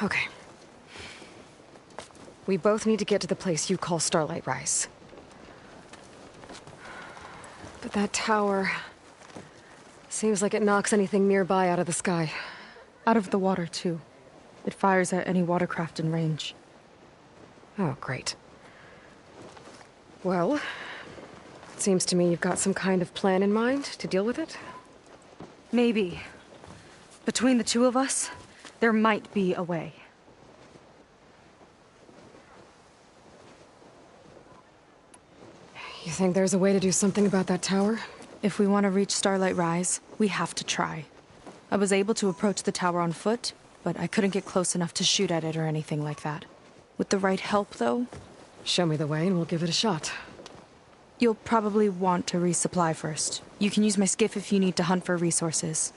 Okay. We both need to get to the place you call Starlight Rise. But that tower... seems like it knocks anything nearby out of the sky. Out of the water, too. It fires at any watercraft in range. Oh, great. Well, it seems to me you've got some kind of plan in mind to deal with it? Maybe. Between the two of us, there might be a way. You think there's a way to do something about that tower? If we want to reach Starlight Rise, we have to try. I was able to approach the tower on foot, but I couldn't get close enough to shoot at it or anything like that. With the right help, though... Show me the way and we'll give it a shot. You'll probably want to resupply first. You can use my skiff if you need to hunt for resources.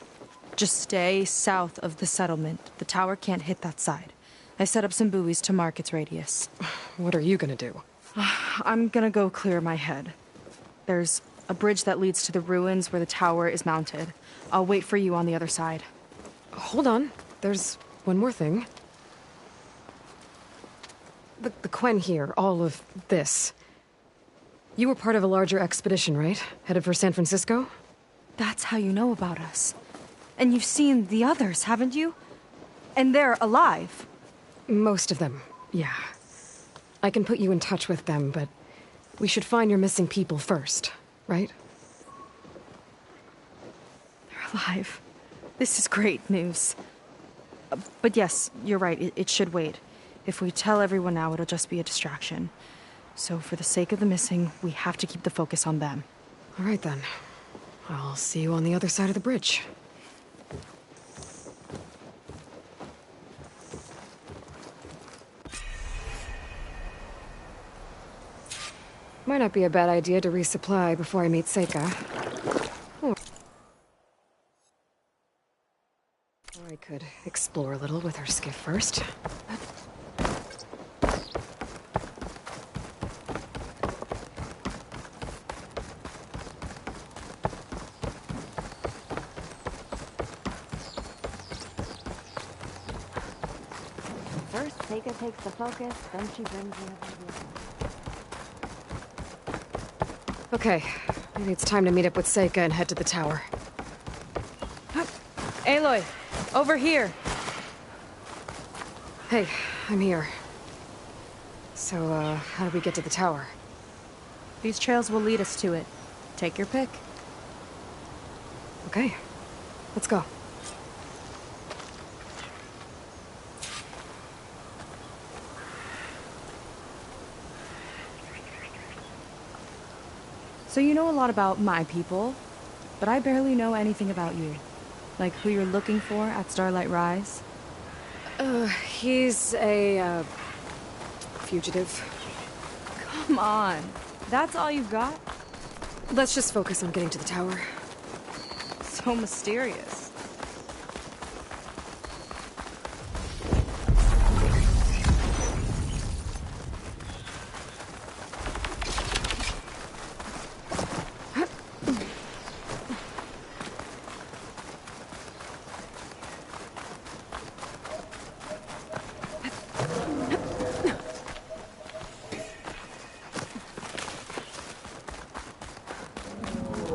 Just stay south of the settlement. The tower can't hit that side. I set up some buoys to mark its radius. What are you gonna do? I'm gonna go clear my head. There's a bridge that leads to the ruins where the tower is mounted. I'll wait for you on the other side. Hold on. There's one more thing. The Quen here, all of this. You were part of a larger expedition, right? Headed for San Francisco? That's how you know about us. And you've seen the others, haven't you? And they're alive. Most of them, yeah. I can put you in touch with them, but we should find your missing people first, right? They're alive. This is great news. But yes, you're right, it should wait. If we tell everyone now, it'll just be a distraction. So for the sake of the missing, we have to keep the focus on them. All right then. I'll see you on the other side of the bridge. Might not be a bad idea to resupply before I meet Seika. Or I could explore a little with her skiff first. First, Seika takes the focus, then she brings the other. Okay, maybe it's time to meet up with Seika and head to the tower. Aloy, over here. Hey, I'm here. So, how do we get to the tower? These trails will lead us to it. Take your pick. Okay, let's go. So you know a lot about my people, but I barely know anything about you. Like who you're looking for at Starlight Rise? He's a, fugitive. Come on. That's all you've got? Let's just focus on getting to the tower. So mysterious.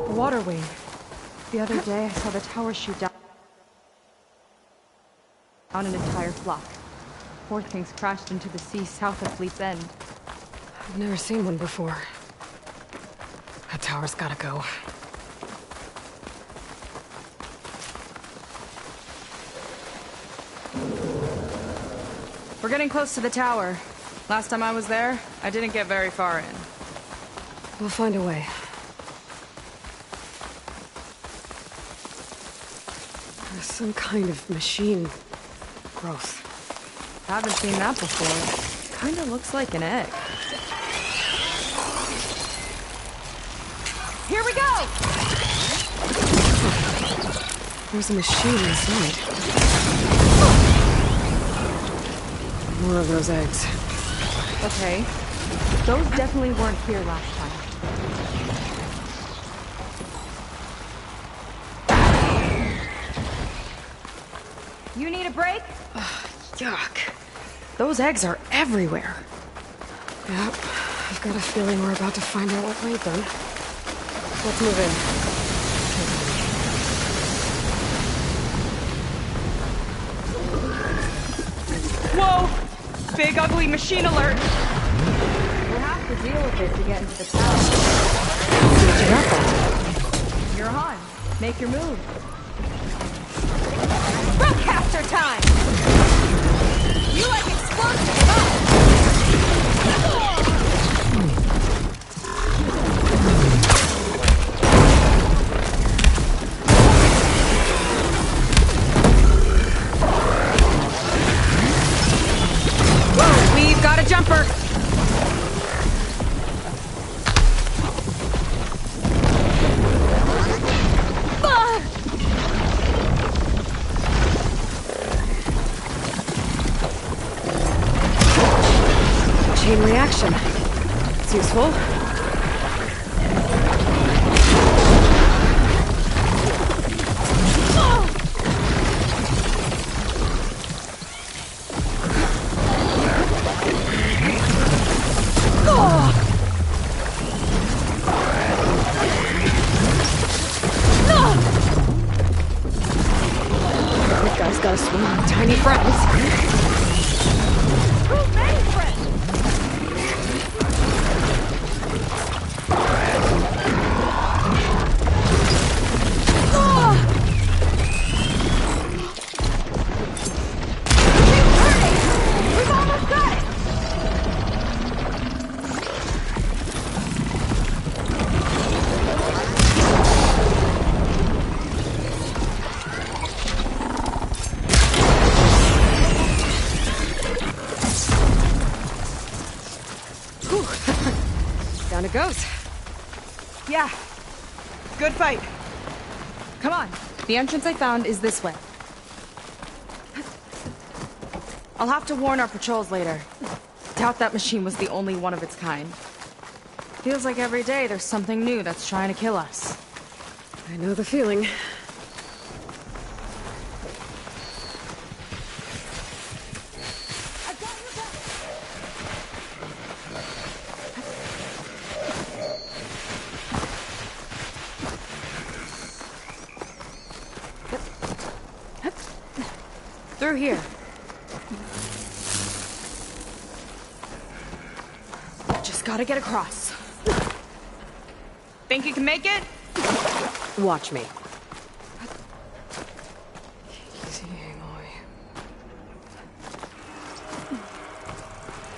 Water wing. The other day, I saw the tower shoot down an entire flock. Poor things crashed into the sea south of Fleet's End. I've never seen one before. That tower's gotta go. We're getting close to the tower. Last time I was there, I didn't get very far in. We'll find a way. There's some kind of machine growth. Haven't seen that before. Kinda looks like an egg. Here we go! There's a machine inside. More of those eggs. Okay. Those definitely weren't here last time. You need a break? Yuck. Those eggs are everywhere. Yep. I've got a feeling we're about to find out what laid them. Let's move in. Whoa! Big ugly machine alert! We'll have to deal with it to get into the tower. You're on. Make your move. Broadcaster time! You like explosives, huh? We've got a jumper! Chain reaction. It's useful. That guy's got a swarm of tiny friends. Down it goes. Yeah. Good fight. Come on. The entrance I found is this way. I'll have to warn our patrols later. Doubt that machine was the only one of its kind. Feels like every day there's something new that's trying to kill us. I know the feeling. Through here. Just gotta get across. Think you can make it? Watch me.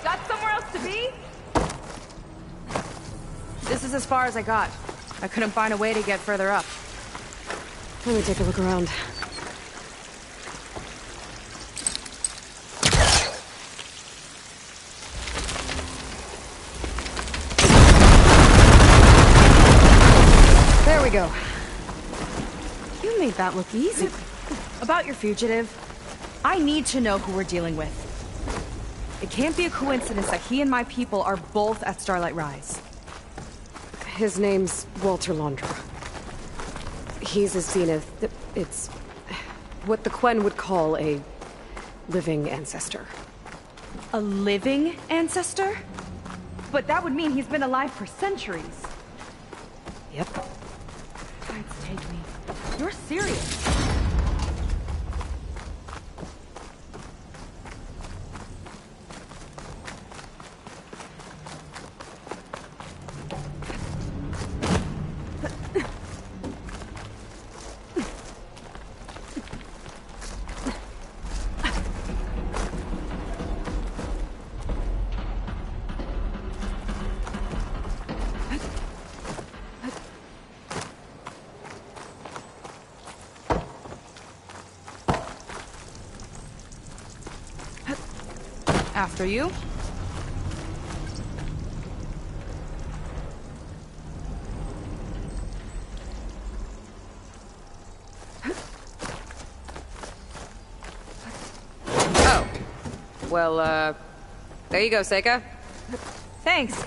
Got somewhere else to be? This is as far as I got. I couldn't find a way to get further up. Let me take a look around. go. You made that look easy. About your fugitive, I need to know who we're dealing with. It can't be a coincidence that he and my people are both at Starlight Rise. His name's Walter Londra. He's a Zenith. It's what the Quen would call a living ancestor. A living ancestor? But that would mean he's been alive for centuries. Yep. Guides, take me. You're serious. After you. Oh. Well, there you go, Seika. Thanks.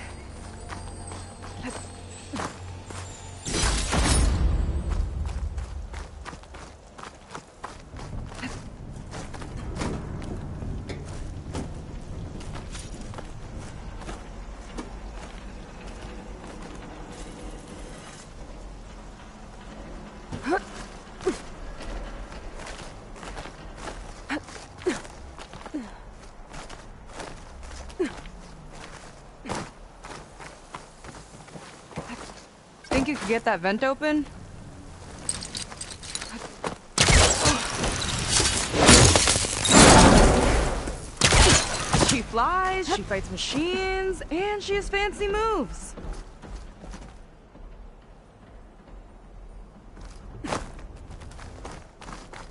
Think you could get that vent open? She flies, she fights machines, and she has fancy moves.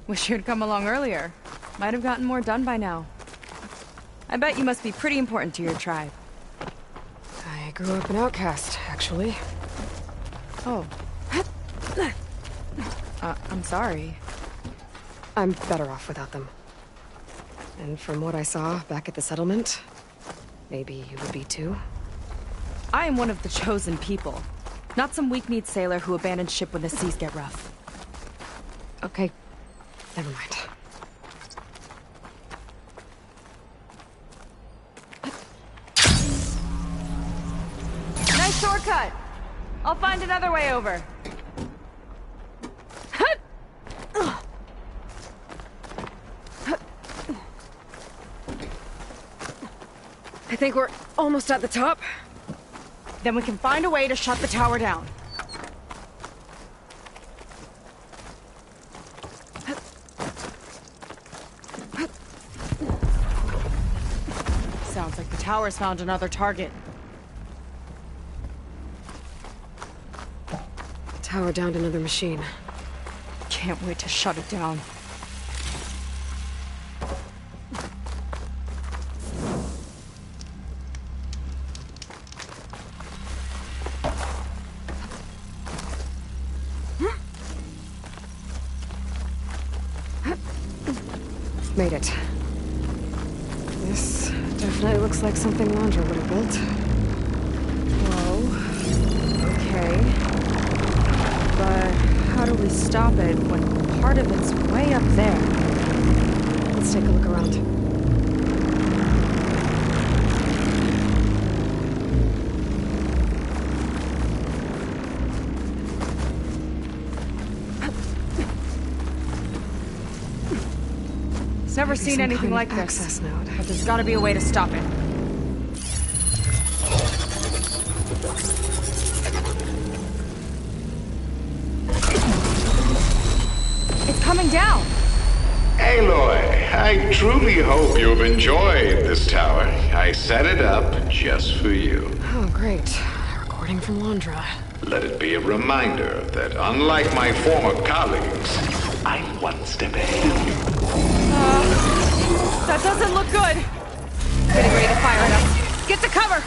Wish you'd come along earlier. Might have gotten more done by now. I bet you must be pretty important to your tribe. I grew up an outcast, actually. Oh. I'm sorry. I'm better off without them. And from what I saw back at the settlement, maybe you would be too? I am one of the chosen people. Not some weak-kneed sailor who abandons ship when the seas get rough. Okay. Never mind. Nice shortcut! I'll find another way over. I think we're almost at the top. Then we can find a way to shut the tower down. Sounds like the tower's found another target. Tower downed another machine. Can't wait to shut it down. Made it. This definitely looks like something Londra would have built. Whoa. Okay. But how do we stop it when part of it's way up there? Let's take a look around. Never seen anything like this, but there's gotta be a way to stop it. It's coming down! Aloy, I truly hope you've enjoyed this tower. I set it up just for you. Oh, great. Recording from Londra. Let it be a reminder that unlike my former colleagues, I'm one step ahead of you. That doesn't look good. Getting ready to fire it up. Get to cover!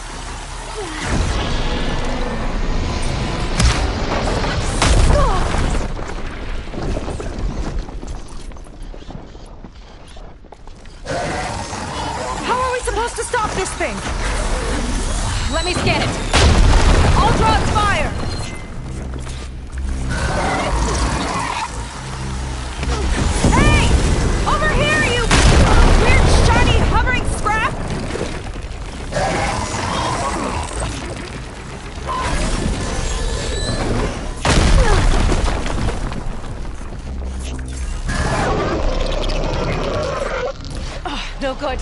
good.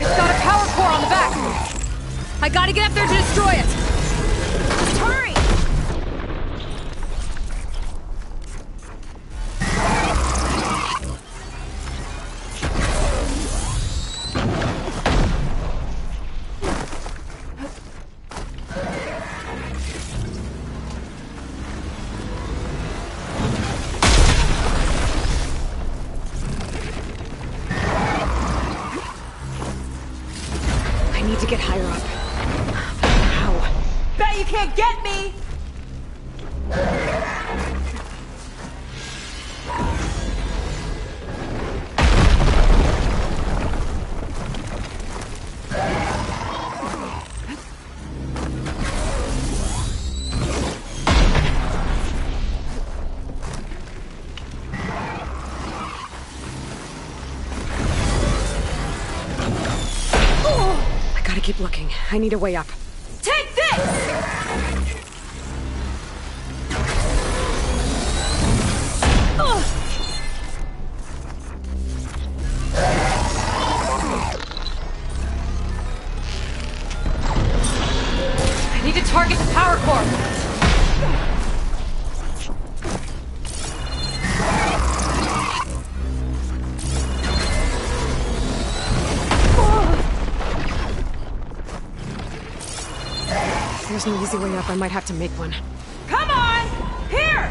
It's got a power core on the back. I gotta get up there to destroy it. Just hurry! I need to get higher up. How? Bet you can't get me! I gotta keep looking. I need a way up. Take this! I need to target the power core. There's no easy way up. I might have to make one. Come on! Here!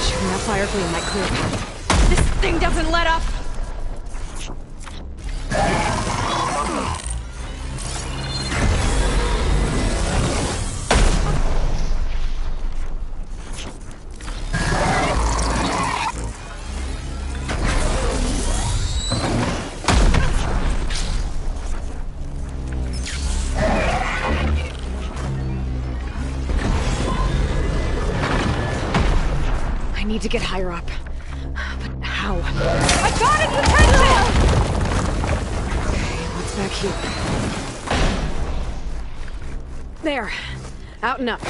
Shooting that fire gleam might clear a path. This thing doesn't let up! I need to get higher up. But how? I got its attention! Okay, what's back here? There. Out and up.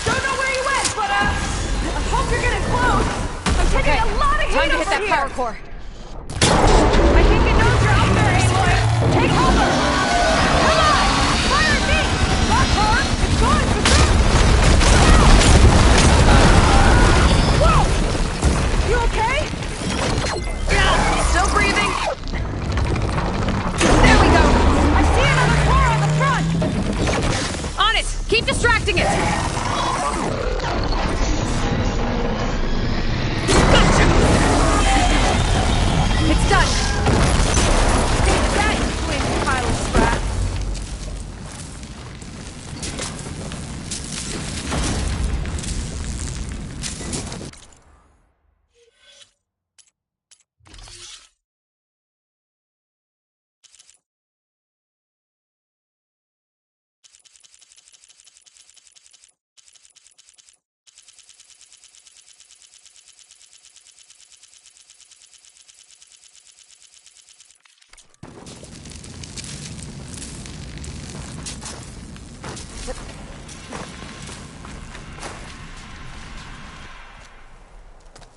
Don't know where you went, but I hope you're getting close. I'm taking a lot of heat Time to hit over that here. power core. I think it knows you're up there, Aloy. Take cover. Come on, fire at me. Not hard. It's going for sure. Whoa! You okay? Yeah, still breathing. There we go. I see another car on the front. On it. Keep distracting it. Gotcha. It's done. Take that, you flaming pile of scrap.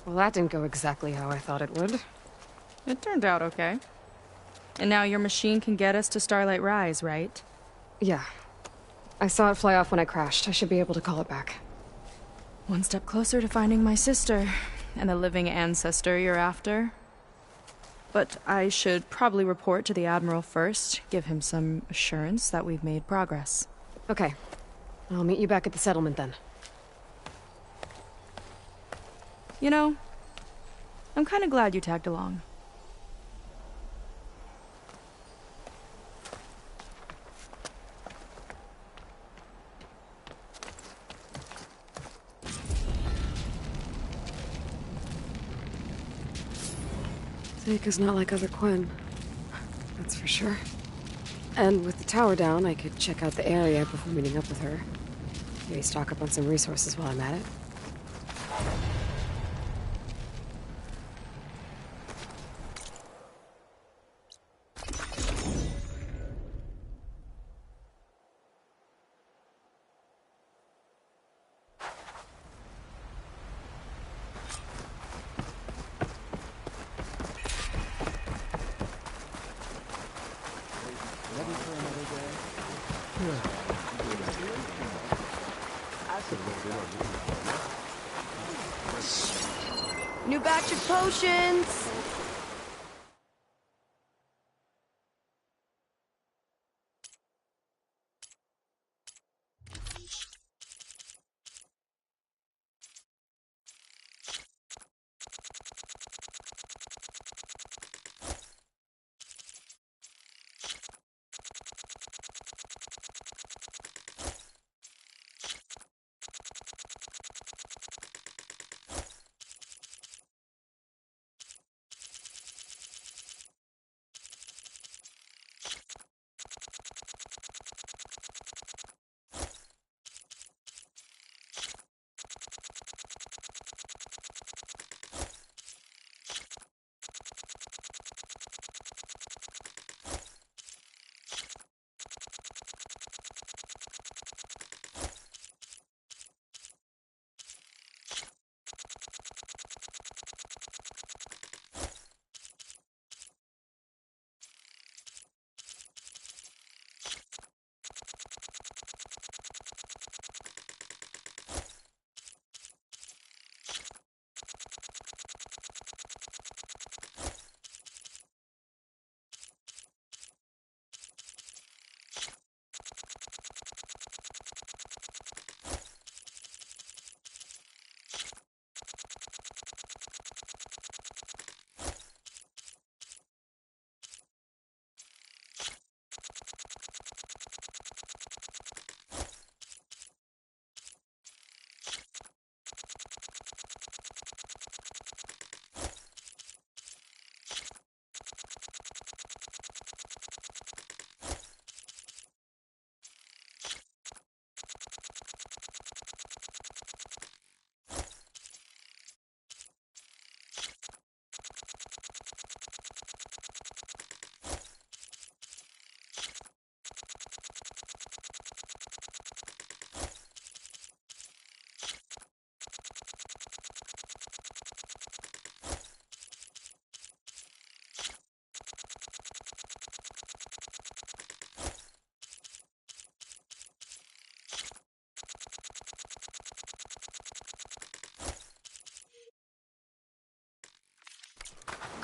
Well, that didn't go exactly how I thought it would. It turned out okay. And now your machine can get us to Starlight Rise, right? Yeah. I saw it fly off when I crashed. I should be able to call it back. One step closer to finding my sister and the living ancestor you're after. But I should probably report to the Admiral first, give him some assurance that we've made progress. Okay. I'll meet you back at the settlement then. You know, I'm kinda glad you tagged along. Seika's not like other Quinn. That's for sure. And with the tower down, I could check out the area before meeting up with her. Maybe stock up on some resources while I'm at it. New batch of potions!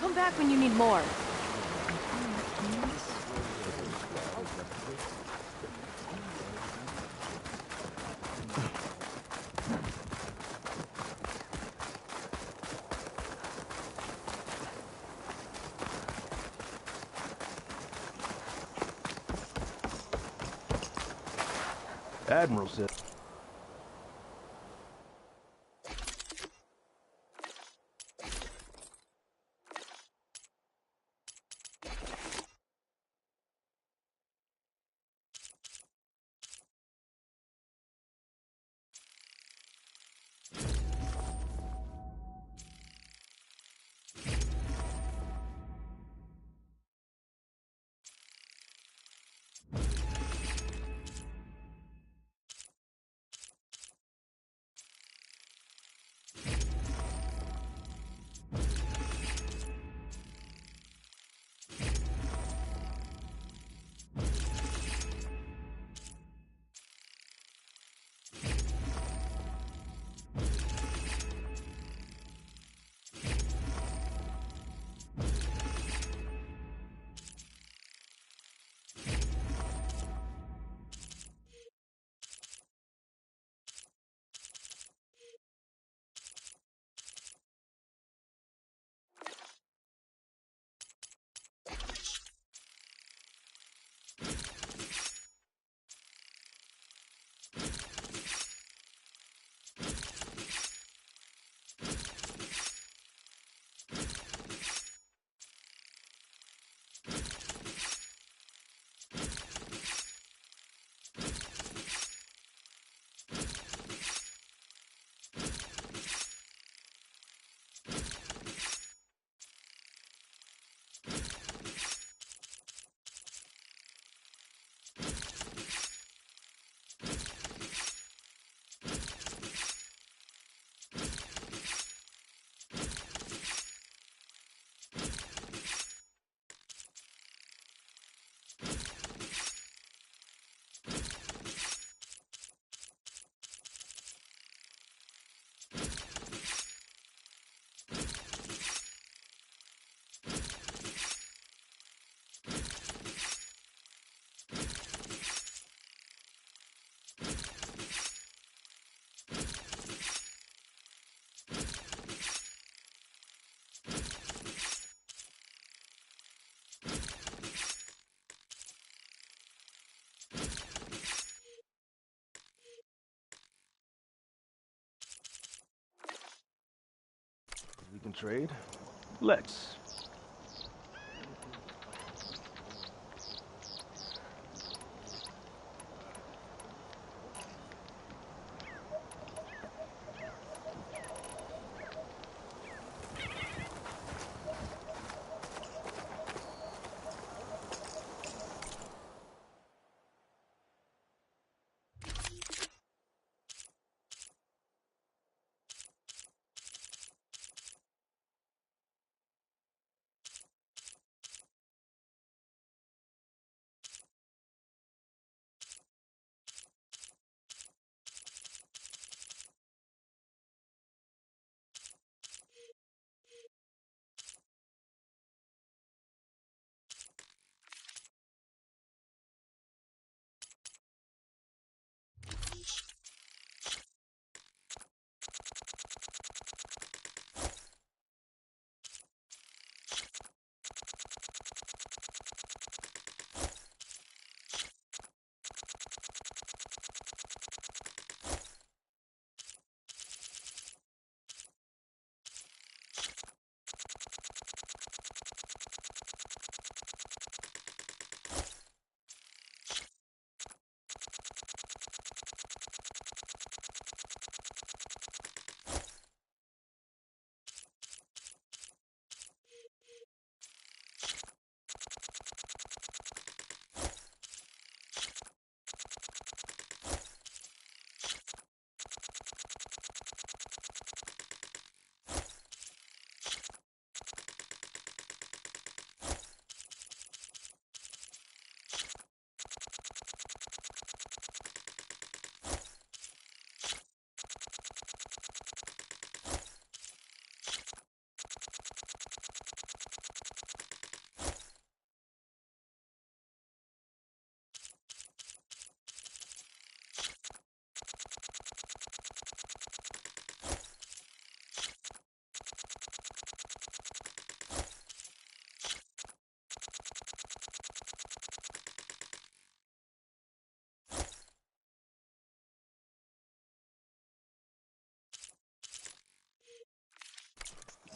Come back when you need more. Admiral said... We can trade. Let's.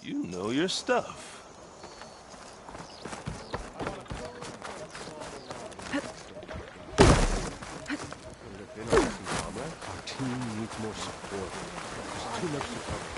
You know your stuff. Our team needs more support. There's too much to cover.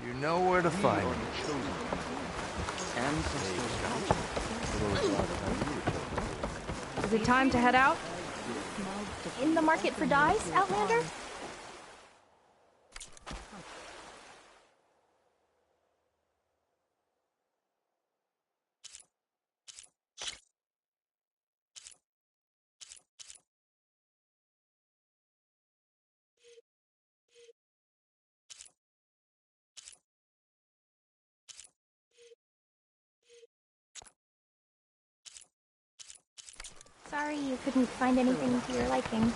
You know where to find me. Is it time to head out? In the market for dyes, Outlander? Sorry you couldn't find anything to your liking.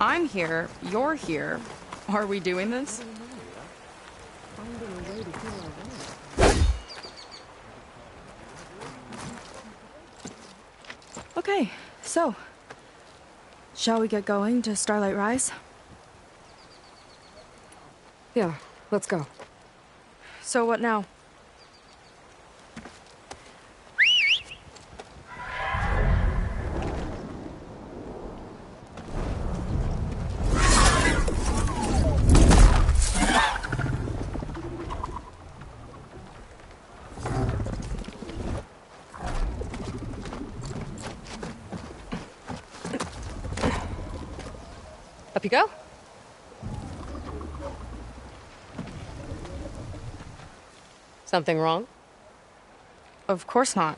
I'm here, you're here. Are we doing this? Finding a way to Okay, so... shall we get going to Starlight Rise? Yeah, let's go. So what now? Up you go. Something wrong? Of course not.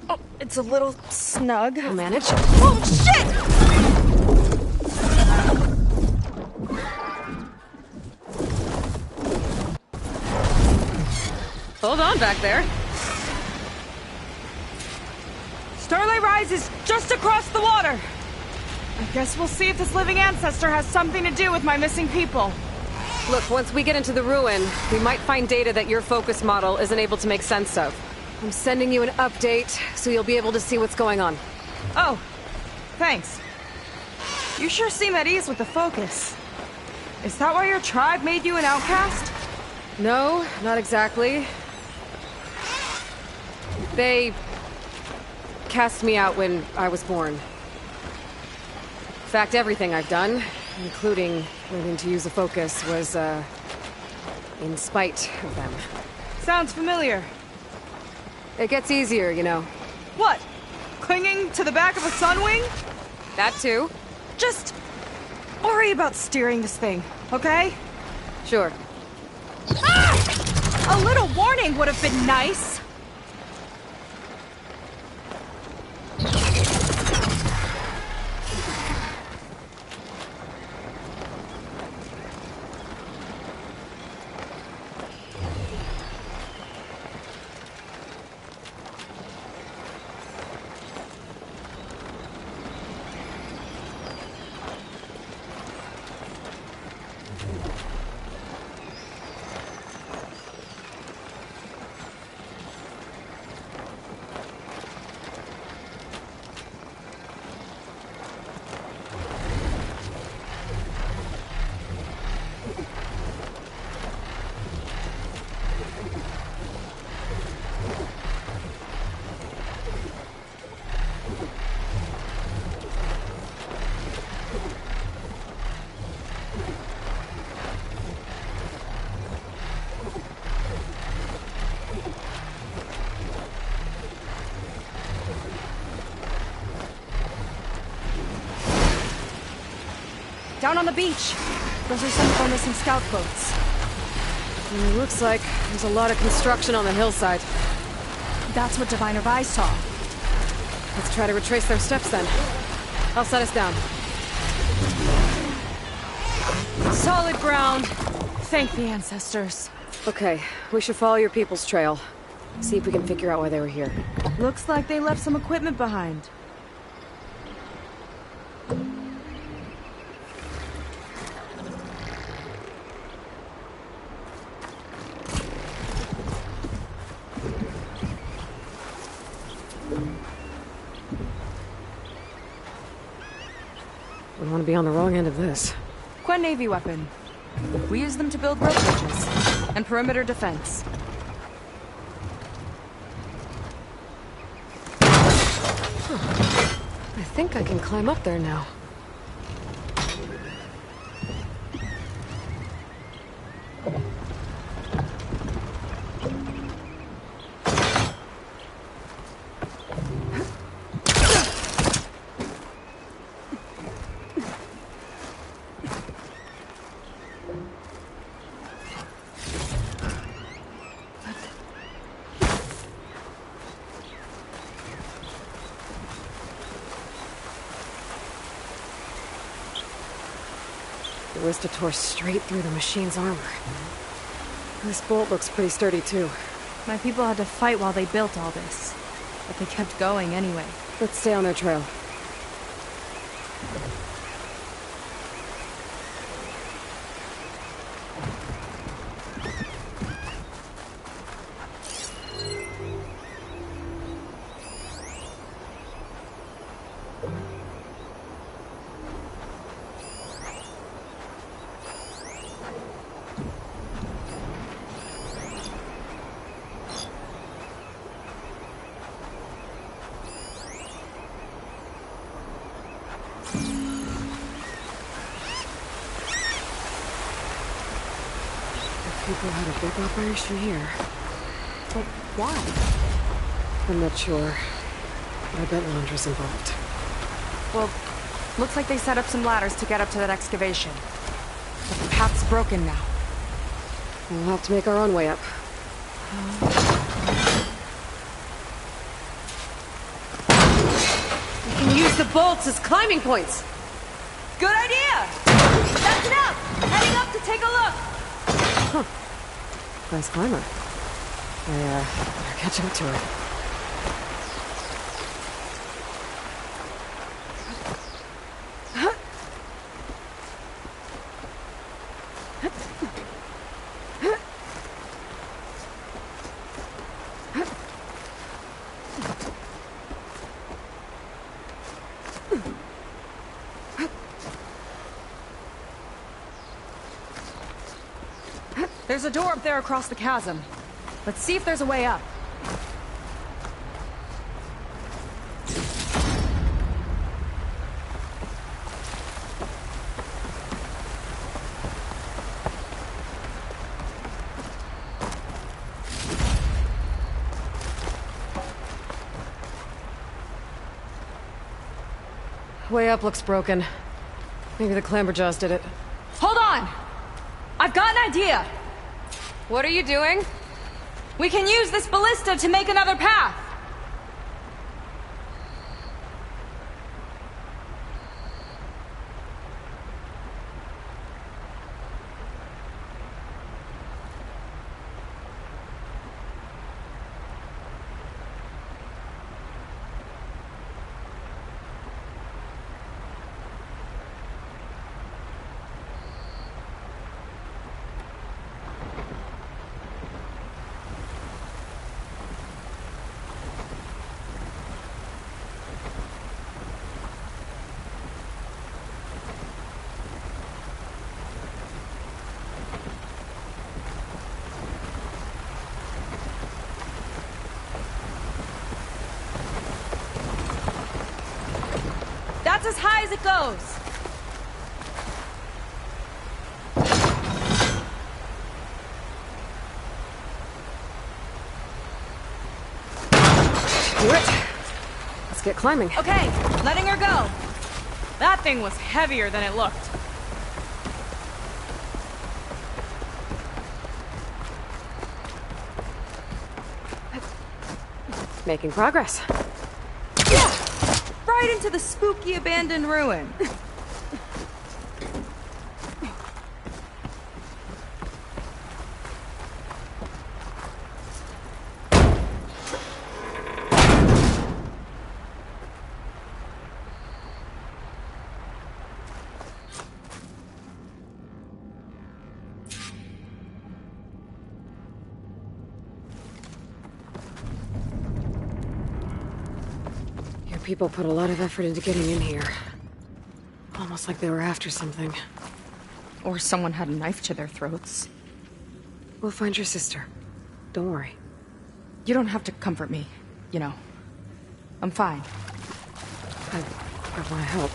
Oh, it's a little snug. I'll manage. Oh, shit! Hold on back there. Starlight Rise is just across the water. I guess we'll see if this living ancestor has something to do with my missing people. Look, once we get into the ruin, we might find data that your focus model isn't able to make sense of. I'm sending you an update, so you'll be able to see what's going on. Oh, thanks. You sure seem at ease with the focus. Is that why your tribe made you an outcast? No, not exactly. They cast me out when I was born. In fact, everything I've done, including learning to use a focus, was, in spite of them. Sounds familiar. It gets easier, you know. What? Clinging to the back of a Sunwing? That too. Just worry about steering this thing, okay? Sure. Ah! A little warning would have been nice. Down on the beach. Those are some of our missing scout boats. And it looks like there's a lot of construction on the hillside. That's what Diviner Rise saw. Let's try to retrace their steps then. I'll set us down. Solid ground. Thank the ancestors. Okay, we should follow your people's trail. See if we can figure out why they were here. Looks like they left some equipment behind. We don't want to be on the wrong end of this. Quen Navy weapon. We use them to build rope bridges and perimeter defense. I think I can climb up there now. The Arista tore straight through the machine's armor. This bolt looks pretty sturdy, too. My people had to fight while they built all this. But they kept going anyway. Let's stay on their trail. People had a big operation here. But why? I'm not sure. But I bet Londra's involved. Well, looks like they set up some ladders to get up to that excavation. But the path's broken now. We'll have to make our own way up. We can use the bolts as climbing points! Good idea! That's enough! Heading up to take a look! Huh. Nice climber. Better catch up to her. There's a door up there across the chasm. Let's see if there's a way up. Way up looks broken. Maybe the Clamberjaws did it. Hold on! I've got an idea! What are you doing? We can use this ballista to make another path! That's as high as it goes! Do it! Let's get climbing. Okay, letting her go. That thing was heavier than it looked. Making progress. Yeah! Right into the spooky abandoned ruin. People put a lot of effort into getting in here. Almost like they were after something. Or someone had a knife to their throats. We'll find your sister. Don't worry. You don't have to comfort me, you know. I'm fine. I want to help.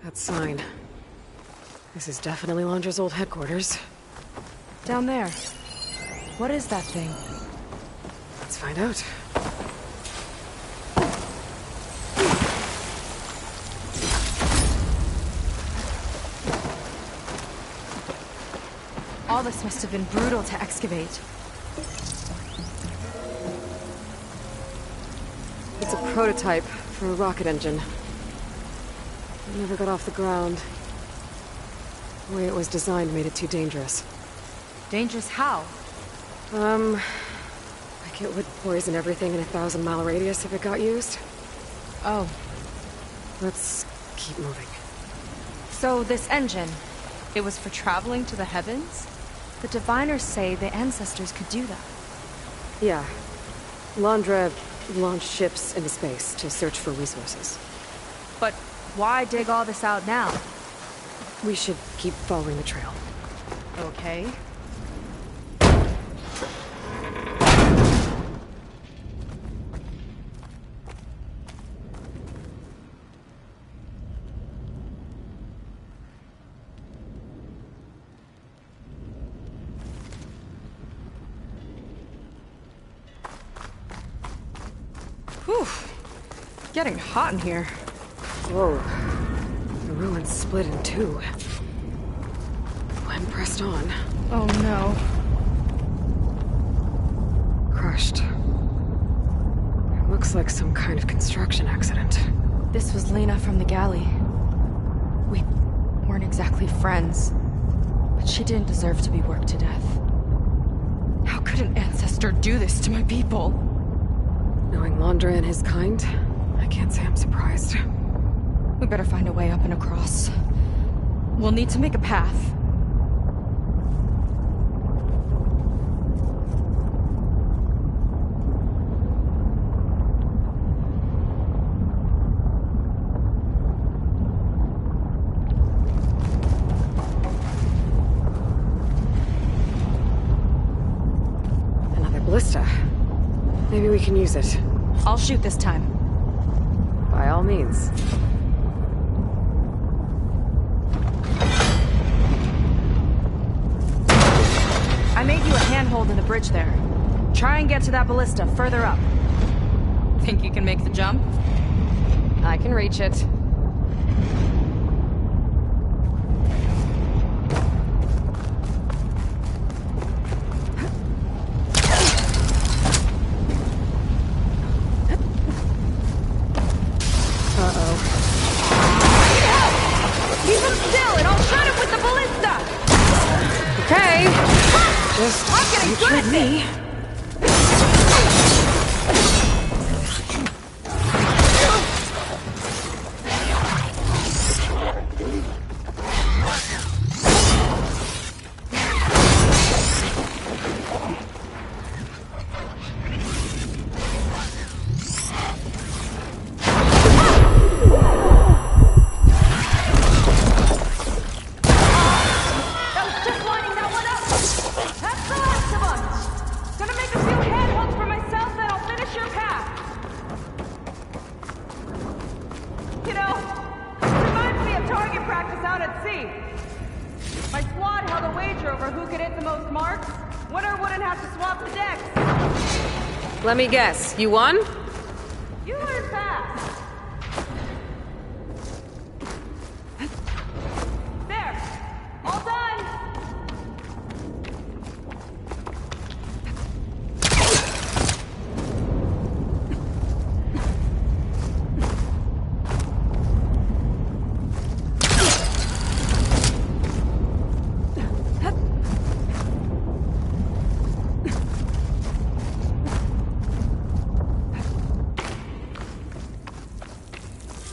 That sign. This is definitely Londra's old headquarters. Down there. What is that thing? Let's find out. All this must have been brutal to excavate. It's a prototype for a rocket engine. It never got off the ground. The way it was designed made it too dangerous. Dangerous how? Like it would poison everything in a 1,000-mile radius if it got used. Oh. Let's keep moving. So this engine, it was for traveling to the heavens? The Diviners say the ancestors could do that. Yeah. Londra launched ships into space to search for resources. But why dig all this out now? We should keep following the trail. Okay. Whew. Getting hot in here. Whoa. The ruins split in two. I'm pressed on. Oh no. Crushed. It looks like some kind of construction accident. This was Lena from the galley. We weren't exactly friends, but she didn't deserve to be worked to death. How could an ancestor do this to my people? Knowing Londra and his kind, I can't say I'm surprised. We better find a way up and across. We'll need to make a path. Another ballista. Maybe we can use it. I'll shoot this time. By all means. I made you a handhold in the bridge there. Try and get to that ballista further up. Think you can make the jump? I can reach it. Keep him still, and I'll shoot him with the ballista! Okay. I'm getting good at me! Let me guess, you won? You learn fast. There, all done.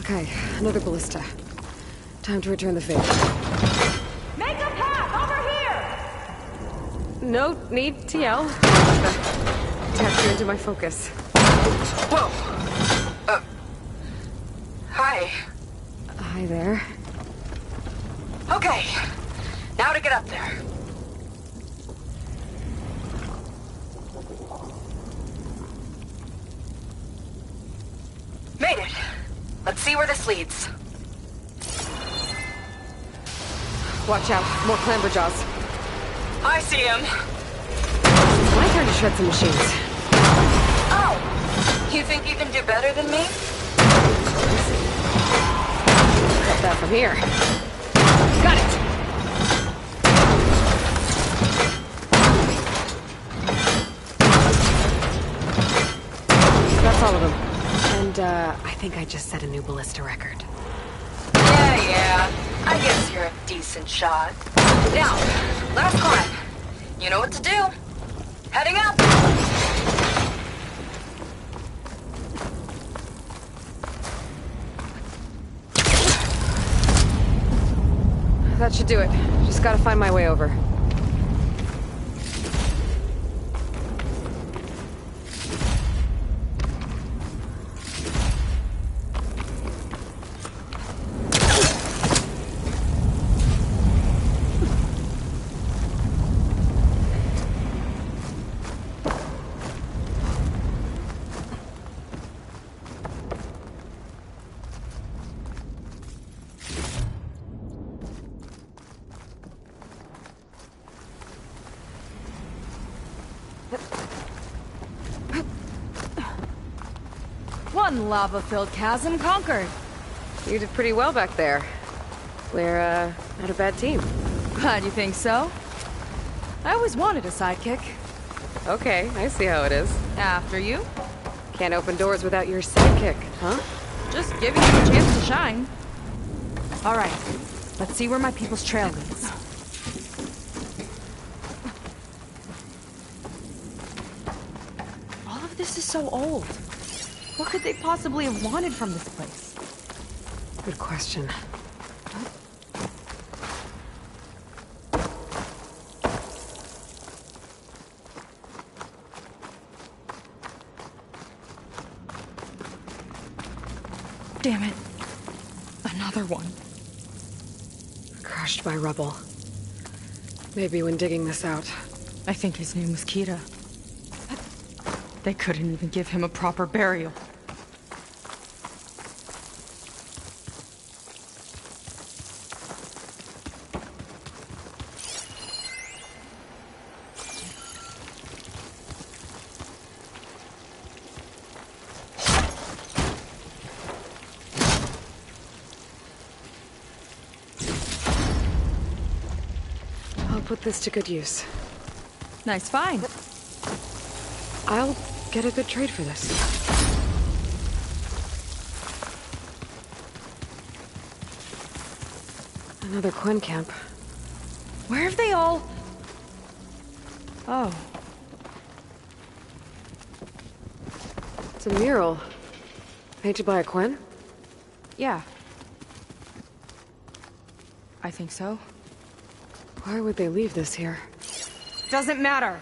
Okay, another ballista. Time to return the favor. Make a path over here! No need to yell. Tap you into my focus. Whoa! Hi. Hi there. Okay, now to get up there. Made it. Let's see where this leads. Watch out, more clamberjaws. I see him. My turn to shred some machines. Oh! You think you can do better than me? Got that from here. Got it! That's all of them. And, I think I just set a new ballista record. Yeah. I guess you're a decent shot. Now, last climb. You know what to do. Heading up! That should do it. Just gotta find my way over. One lava-filled chasm conquered. You did pretty well back there. We're, not a bad team. Glad you think so. I always wanted a sidekick. Okay, I see how it is. After you? Can't open doors without your sidekick, huh? Just giving you a chance to shine. All right, let's see where my people's trail leads. All of this is so old. What could they possibly have wanted from this place? Good question. Damn it. Another one. Crushed by rubble. Maybe when digging this out. I think his name was Kita. They couldn't even give him a proper burial. I'll put this to good use. Nice find. I'll get a good trade for this. Another Quen camp. Where have they all... Oh. It's a mural. Painted by a Quen? Yeah. I think so. Why would they leave this here? Doesn't matter.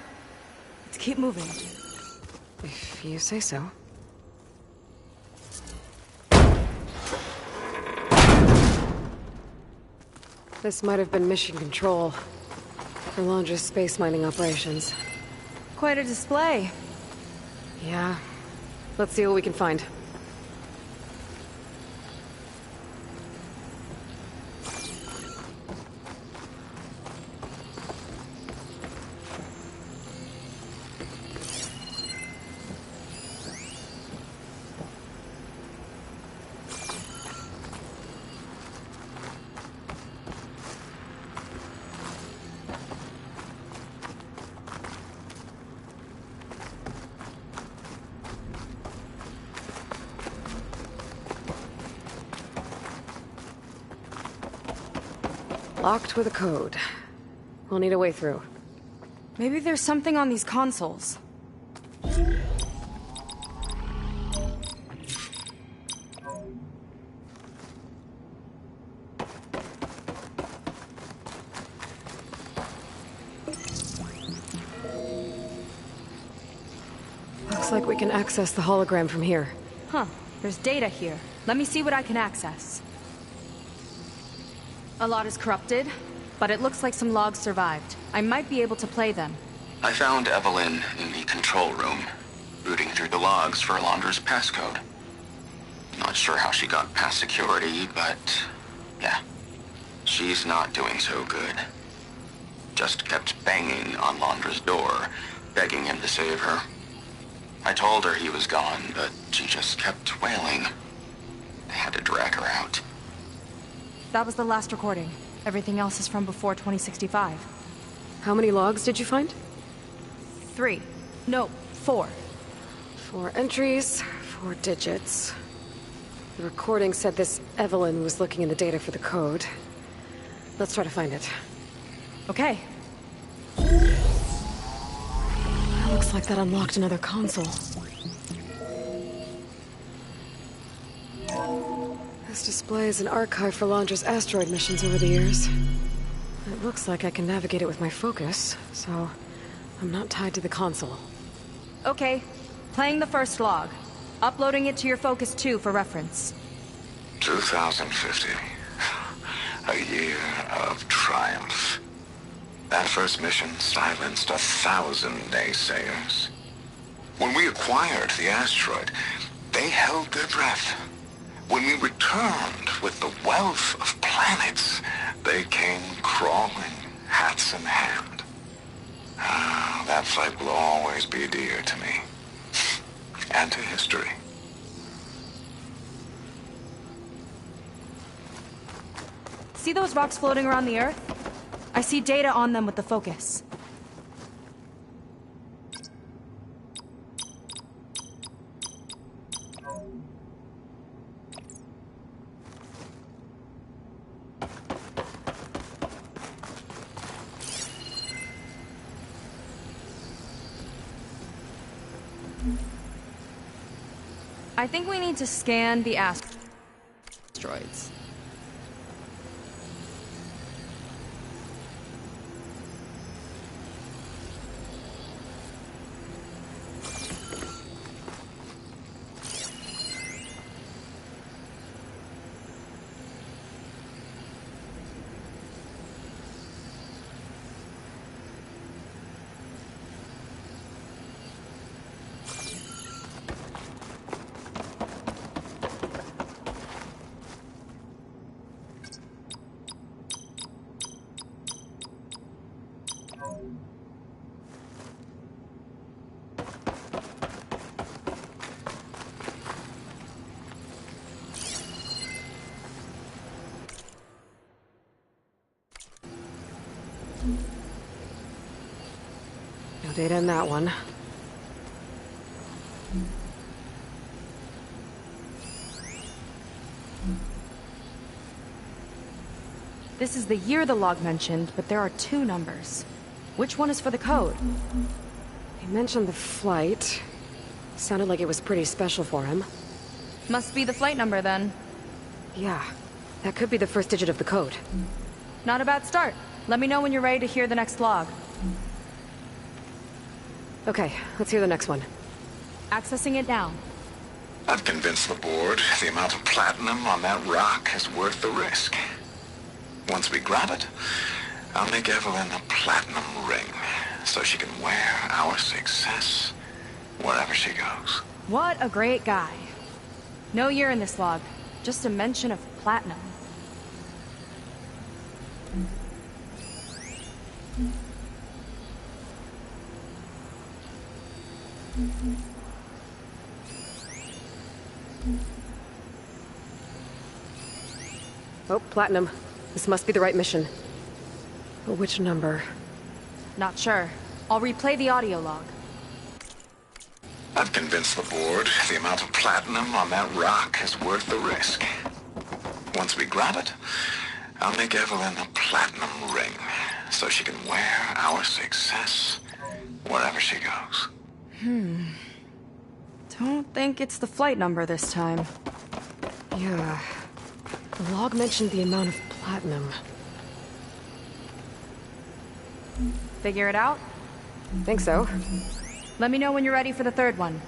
Let's keep moving. If you say so. This might have been mission control for Londra's space mining operations. Quite a display. Yeah. Let's see what we can find. Locked with a code. We'll need a way through. Maybe there's something on these consoles. Looks like we can access the hologram from here. Huh. There's data here. Let me see what I can access. A lot is corrupted, but it looks like some logs survived. I might be able to play them. I found Evelyn in the control room, rooting through the logs for Alondra's passcode. Not sure how she got past security, but yeah. She's not doing so good. Just kept banging on Londra's door, begging him to save her. I told her he was gone, but she just kept wailing. I had to drag her out. That was the last recording. Everything else is from before 2065. How many logs did you find? 3. No, 4. 4 entries, 4 digits. The recording said this Evelyn was looking in the data for the code. Let's try to find it. Okay. Looks like that unlocked another console. This displays an archive for Londra's asteroid missions over the years. It looks like I can navigate it with my focus, so I'm not tied to the console. Okay. Playing the first log. Uploading it to your Focus 2 for reference. 2050. A year of triumph. That first mission silenced 1,000 naysayers. When we acquired the asteroid, they held their breath. When we returned with the wealth of planets, they came crawling, hats in hand. That fight will always be dear to me. And to history. See those rocks floating around the Earth? I see data on them with the focus. I think we need to scan the asteroids. No data in that one. This is the year the log mentioned, but there are 2 numbers. Which one is for the code? He mentioned the flight. Sounded like it was pretty special for him. Must be the flight number, then. Yeah, that could be the first digit of the code. Not a bad start. Let me know when you're ready to hear the next log. Okay, let's hear the next one. Accessing it now. I've convinced the board the amount of platinum on that rock is worth the risk. Once we grab it, I'll make Evelyn a platinum ring, so she can wear our success wherever she goes. What a great guy. No year in this log, just a mention of platinum. Oh, platinum. This must be the right mission. But which number? Not sure. I'll replay the audio log. I've convinced the board the amount of platinum on that rock is worth the risk. Once we grab it, I'll make Evelyn a platinum ring, so she can wear our success wherever she goes. Don't think it's the flight number this time. Yeah. The log mentioned the amount of platinum. Figure it out? Think so. Let me know when you're ready for the third one.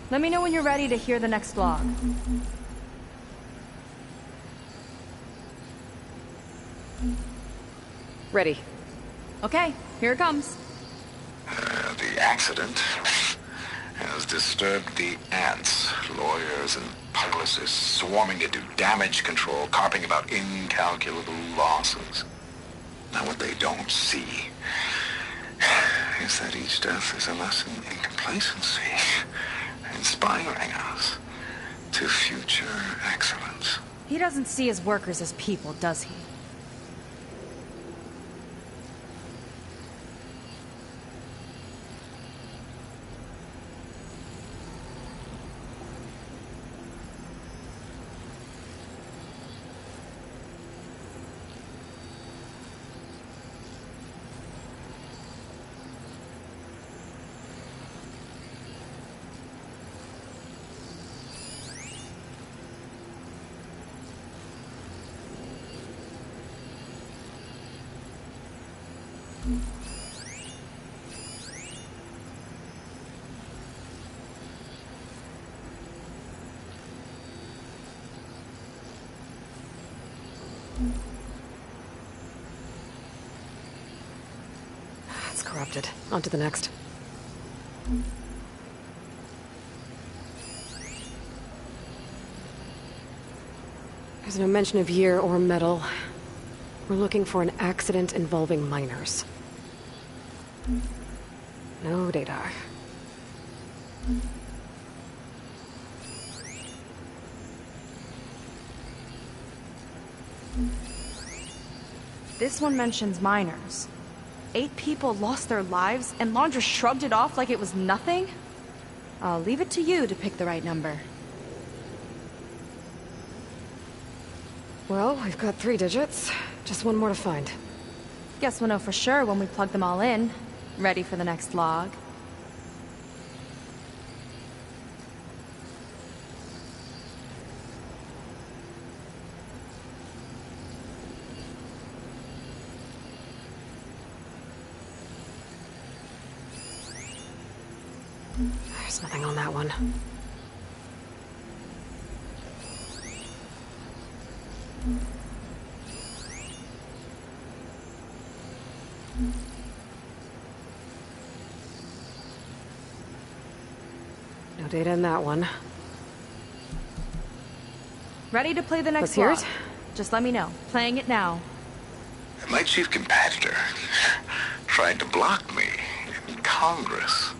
Let me know when you're ready to hear the next log. Ready. Okay, here it comes. The accident is disturbed the ants, lawyers and publicists swarming to do damage control, carping about incalculable losses. Now what they don't see is that each death is a lesson in complacency, inspiring us to future excellence. He doesn't see his workers as people, does he? It's corrupted. On to the next. There's no mention of year or metal. We're looking for an accident involving miners. No data. This one mentions miners. 8 people lost their lives, and Laundra shrugged it off like it was nothing? I'll leave it to you to pick the right number. Well, we've got 3 digits. Just one more to find. Guess we'll know for sure when we plug them all in. Ready for the next log. There's nothing on that one. No data in that one. Ready to play the next Let's hear log. it. Just let me know. Playing it now. My chief competitor tried to block me in Congress.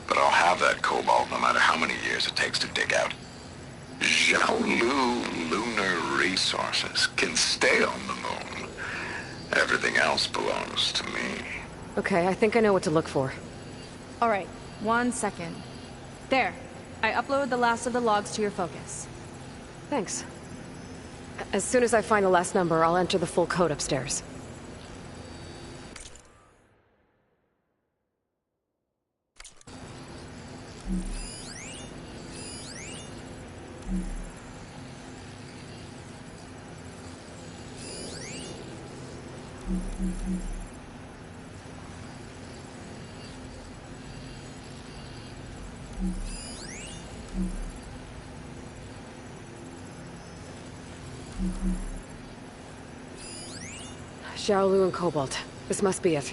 But I'll have that cobalt no matter how many years it takes to dig out. Xiaolu Lunar Resources can stay on the moon. Everything else belongs to me. Okay, I think I know what to look for. All right, 1 second. There. I uploaded the last of the logs to your focus. Thanks. As soon as I find the last number, I'll enter the full code upstairs. Xiaolu and Cobalt. This must be it.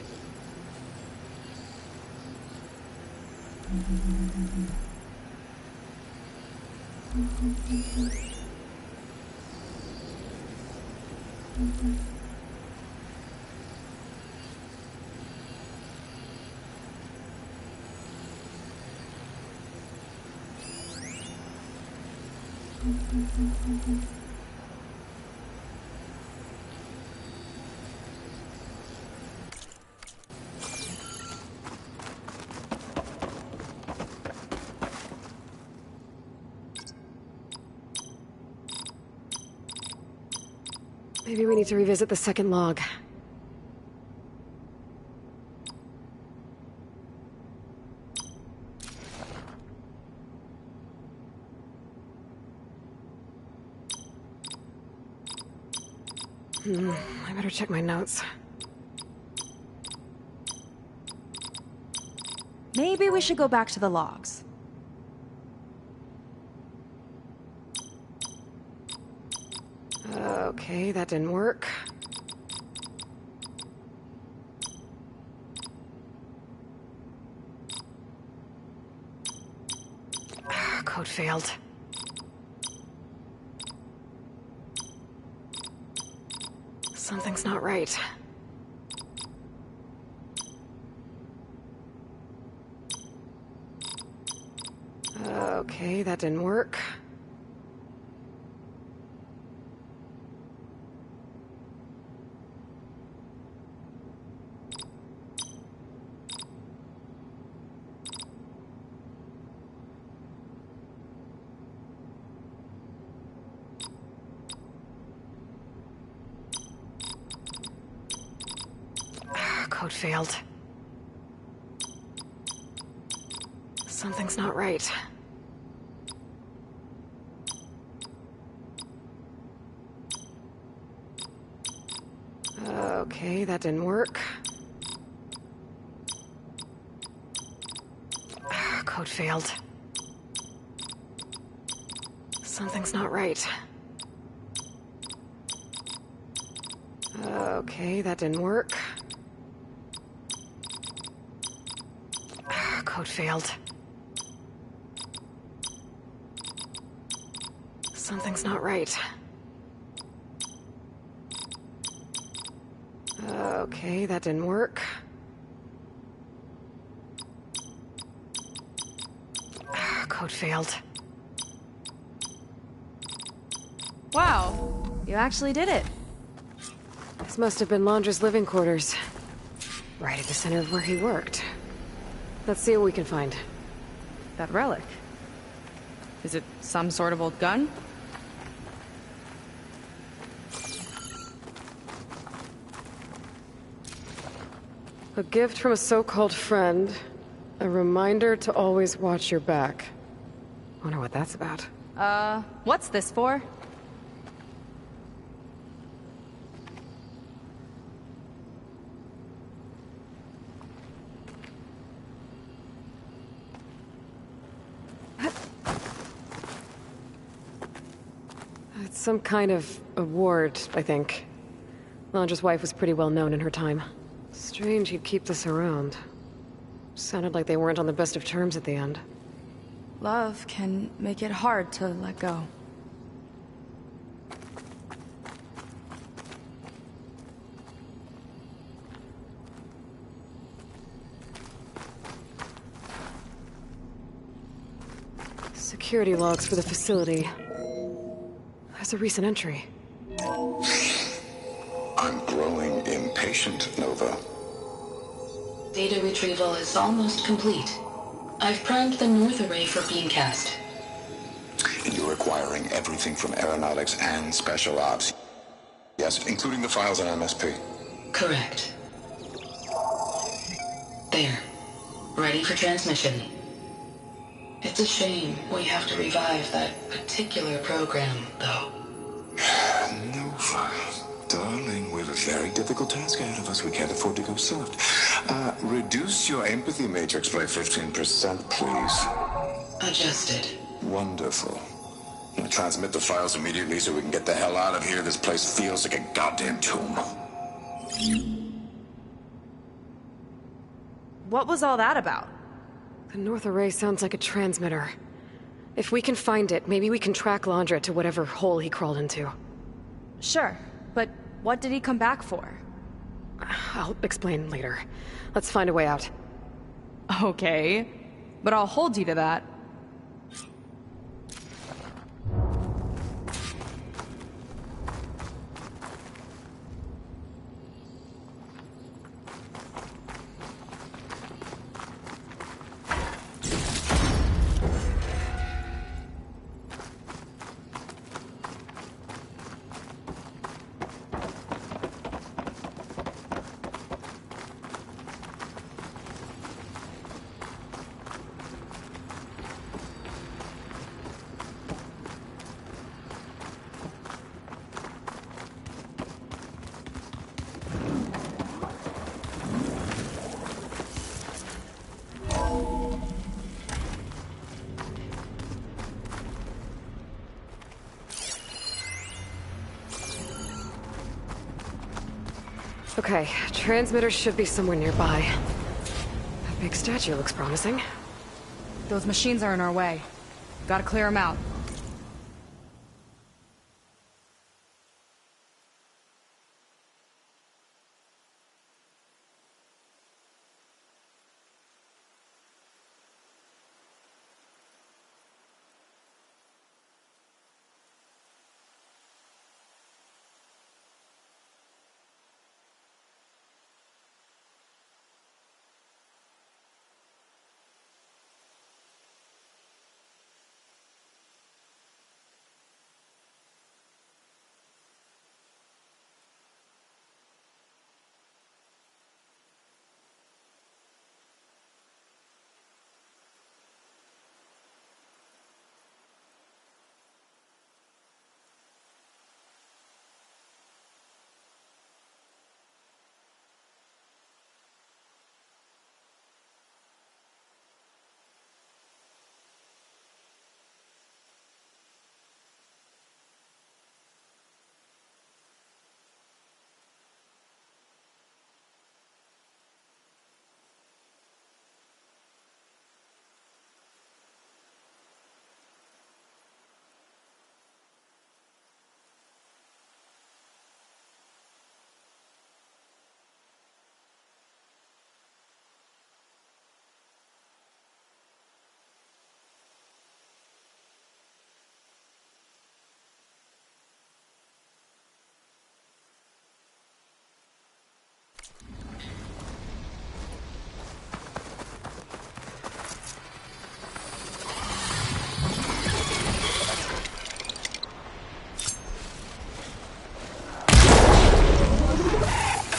Maybe we need to revisit the second log. I better check my notes. Maybe we should go back to the logs. Okay, that didn't work. failed. Something's not right. Okay, that didn't work. Code failed. Something's not right. Okay, that didn't work. Code failed. Something's not right. Okay, that didn't work. Code failed. Something's not right. Okay, that didn't work. Code failed. Wow, you actually did it. This must have been Londra's living quarters. Right at the center of where he worked. Let's see what we can find. That relic. Is it some sort of old gun? A gift from a so-called friend. A reminder to always watch your back. Wonder what that's about. What's this for? It's some kind of award, I think. Londra's wife was pretty well known in her time. Strange he'd keep this around. Sounded like they weren't on the best of terms at the end. Love can make it hard to let go. Security logs for the facility. There's a recent entry. I'm growing impatient, Nova. Data retrieval is almost complete. I've primed the North Array for beamcast. And you're acquiring everything from aeronautics and special ops. Yes, including the files on MSP. Correct. There. Ready for transmission. It's a shame we have to revive that particular program, though. Nova, darling, we have a very difficult task ahead of us. We can't afford to go soft. Reduce your empathy matrix by 15%, please. Adjusted. Wonderful. Now transmit the files immediately so we can get the hell out of here. This place feels like a goddamn tomb. What was all that about? The North Array sounds like a transmitter. If we can find it, maybe we can track Londra to whatever hole he crawled into. Sure, but what did he come back for? I'll explain later. Let's find a way out. Okay, but I'll hold you to that. Okay, transmitter should be somewhere nearby. That big statue looks promising. Those machines are in our way. Gotta clear him out.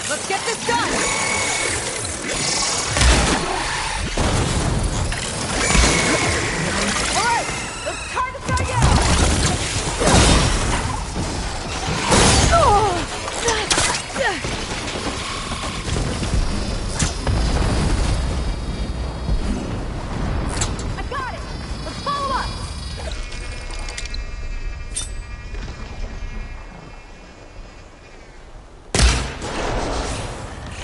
Let's get this done! Alright, let's try this guy out! I got it! Let's follow up!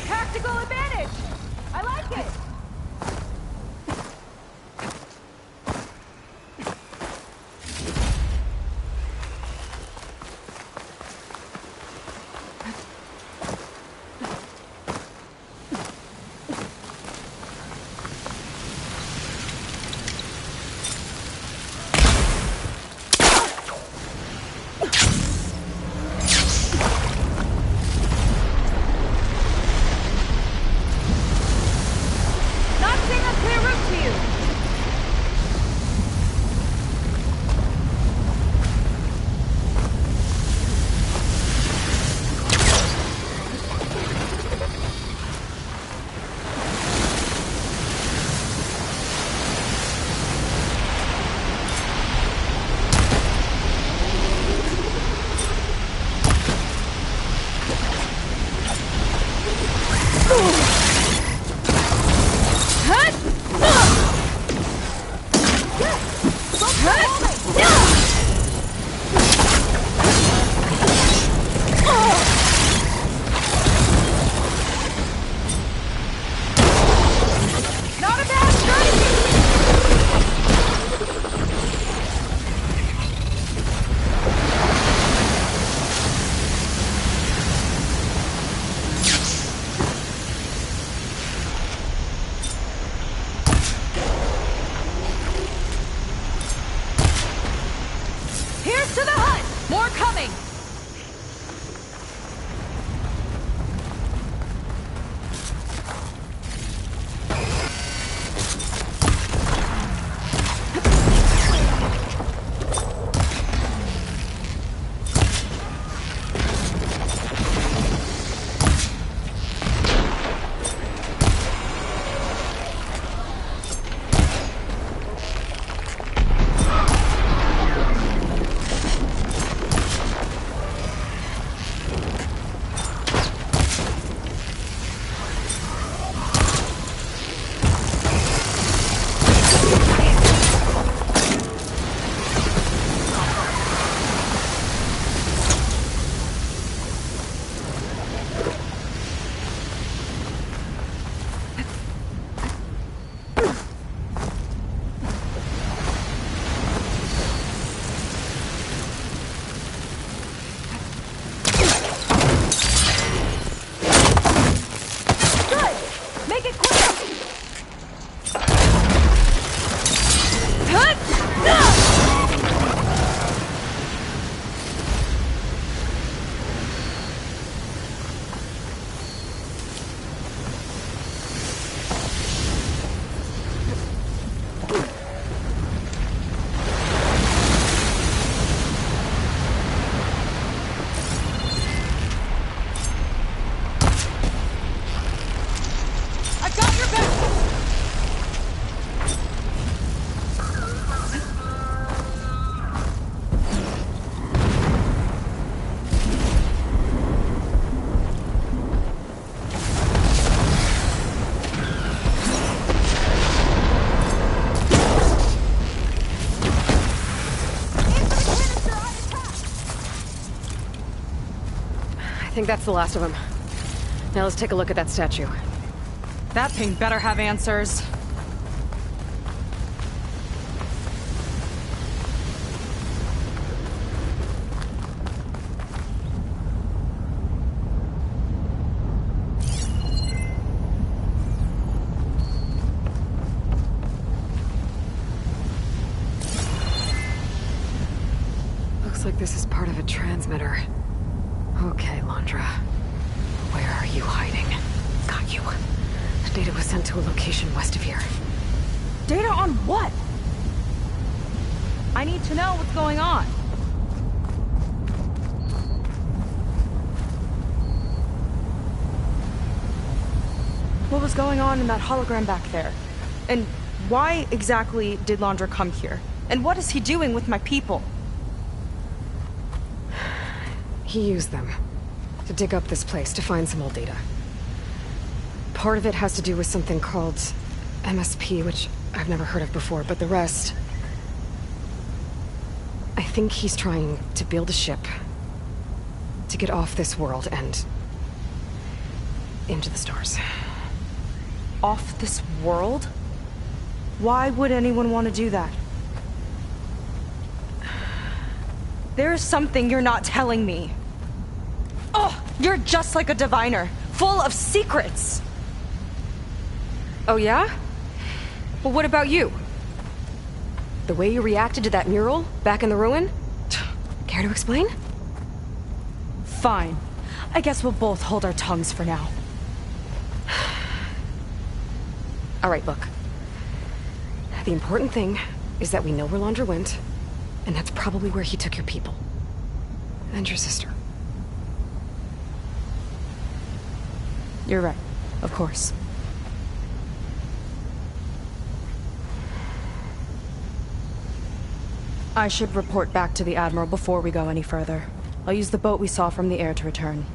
Tactical advantage! I like it! Not seeing a clear route to you! Not a bad strategy! Here's to the hut! More coming! think that's the last of them. Now let's take a look at that statue. That thing better have answers. Looks like this is part of a transmitter. Okay, Londra. Where are you hiding? Got you. Data was sent to a location west of here. Data on what? I need to know what's going on. What was going on in that hologram back there? And why exactly did Londra come here? And what is he doing with my people? He used them to dig up this place to find some old data. Part of it has to do with something called MSP, which I've never heard of before, but the rest... I think he's trying to build a ship to get off this world and into the stars. Off this world? Why would anyone want to do that? There's something you're not telling me. Oh, you're just like a diviner, full of secrets. Oh yeah? Well, what about you? The way you reacted to that mural back in the ruin? Care to explain? Fine. I guess we'll both hold our tongues for now. All right, look. The important thing is that we know where Londra went, and that's probably where he took your people. And your sister. You're right. Of course. I should report back to the Admiral before we go any further. I'll use the boat we saw from the air to return.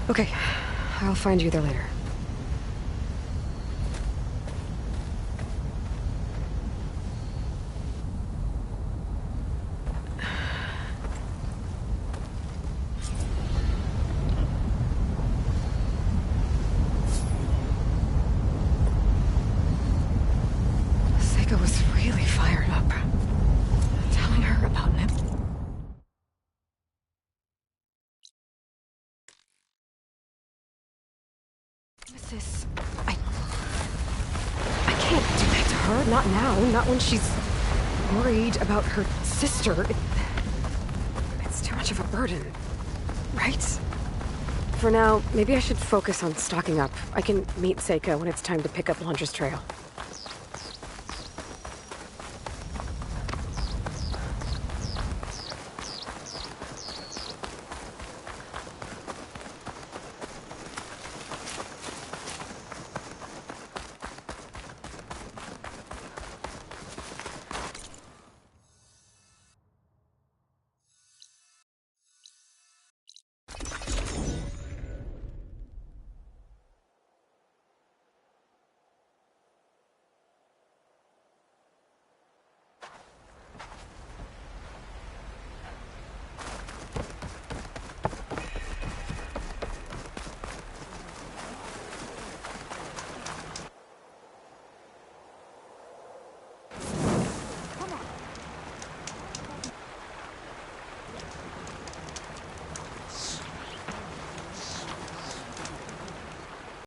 Okay. I'll find you there later. Seika was really fired up. Telling her about Neb. Nemesis, I can't do that to her. Not now. Not when she's worried about her sister. It's too much of a burden, right? For now, maybe I should focus on stocking up. I can meet Seika when it's time to pick up Londra's trail.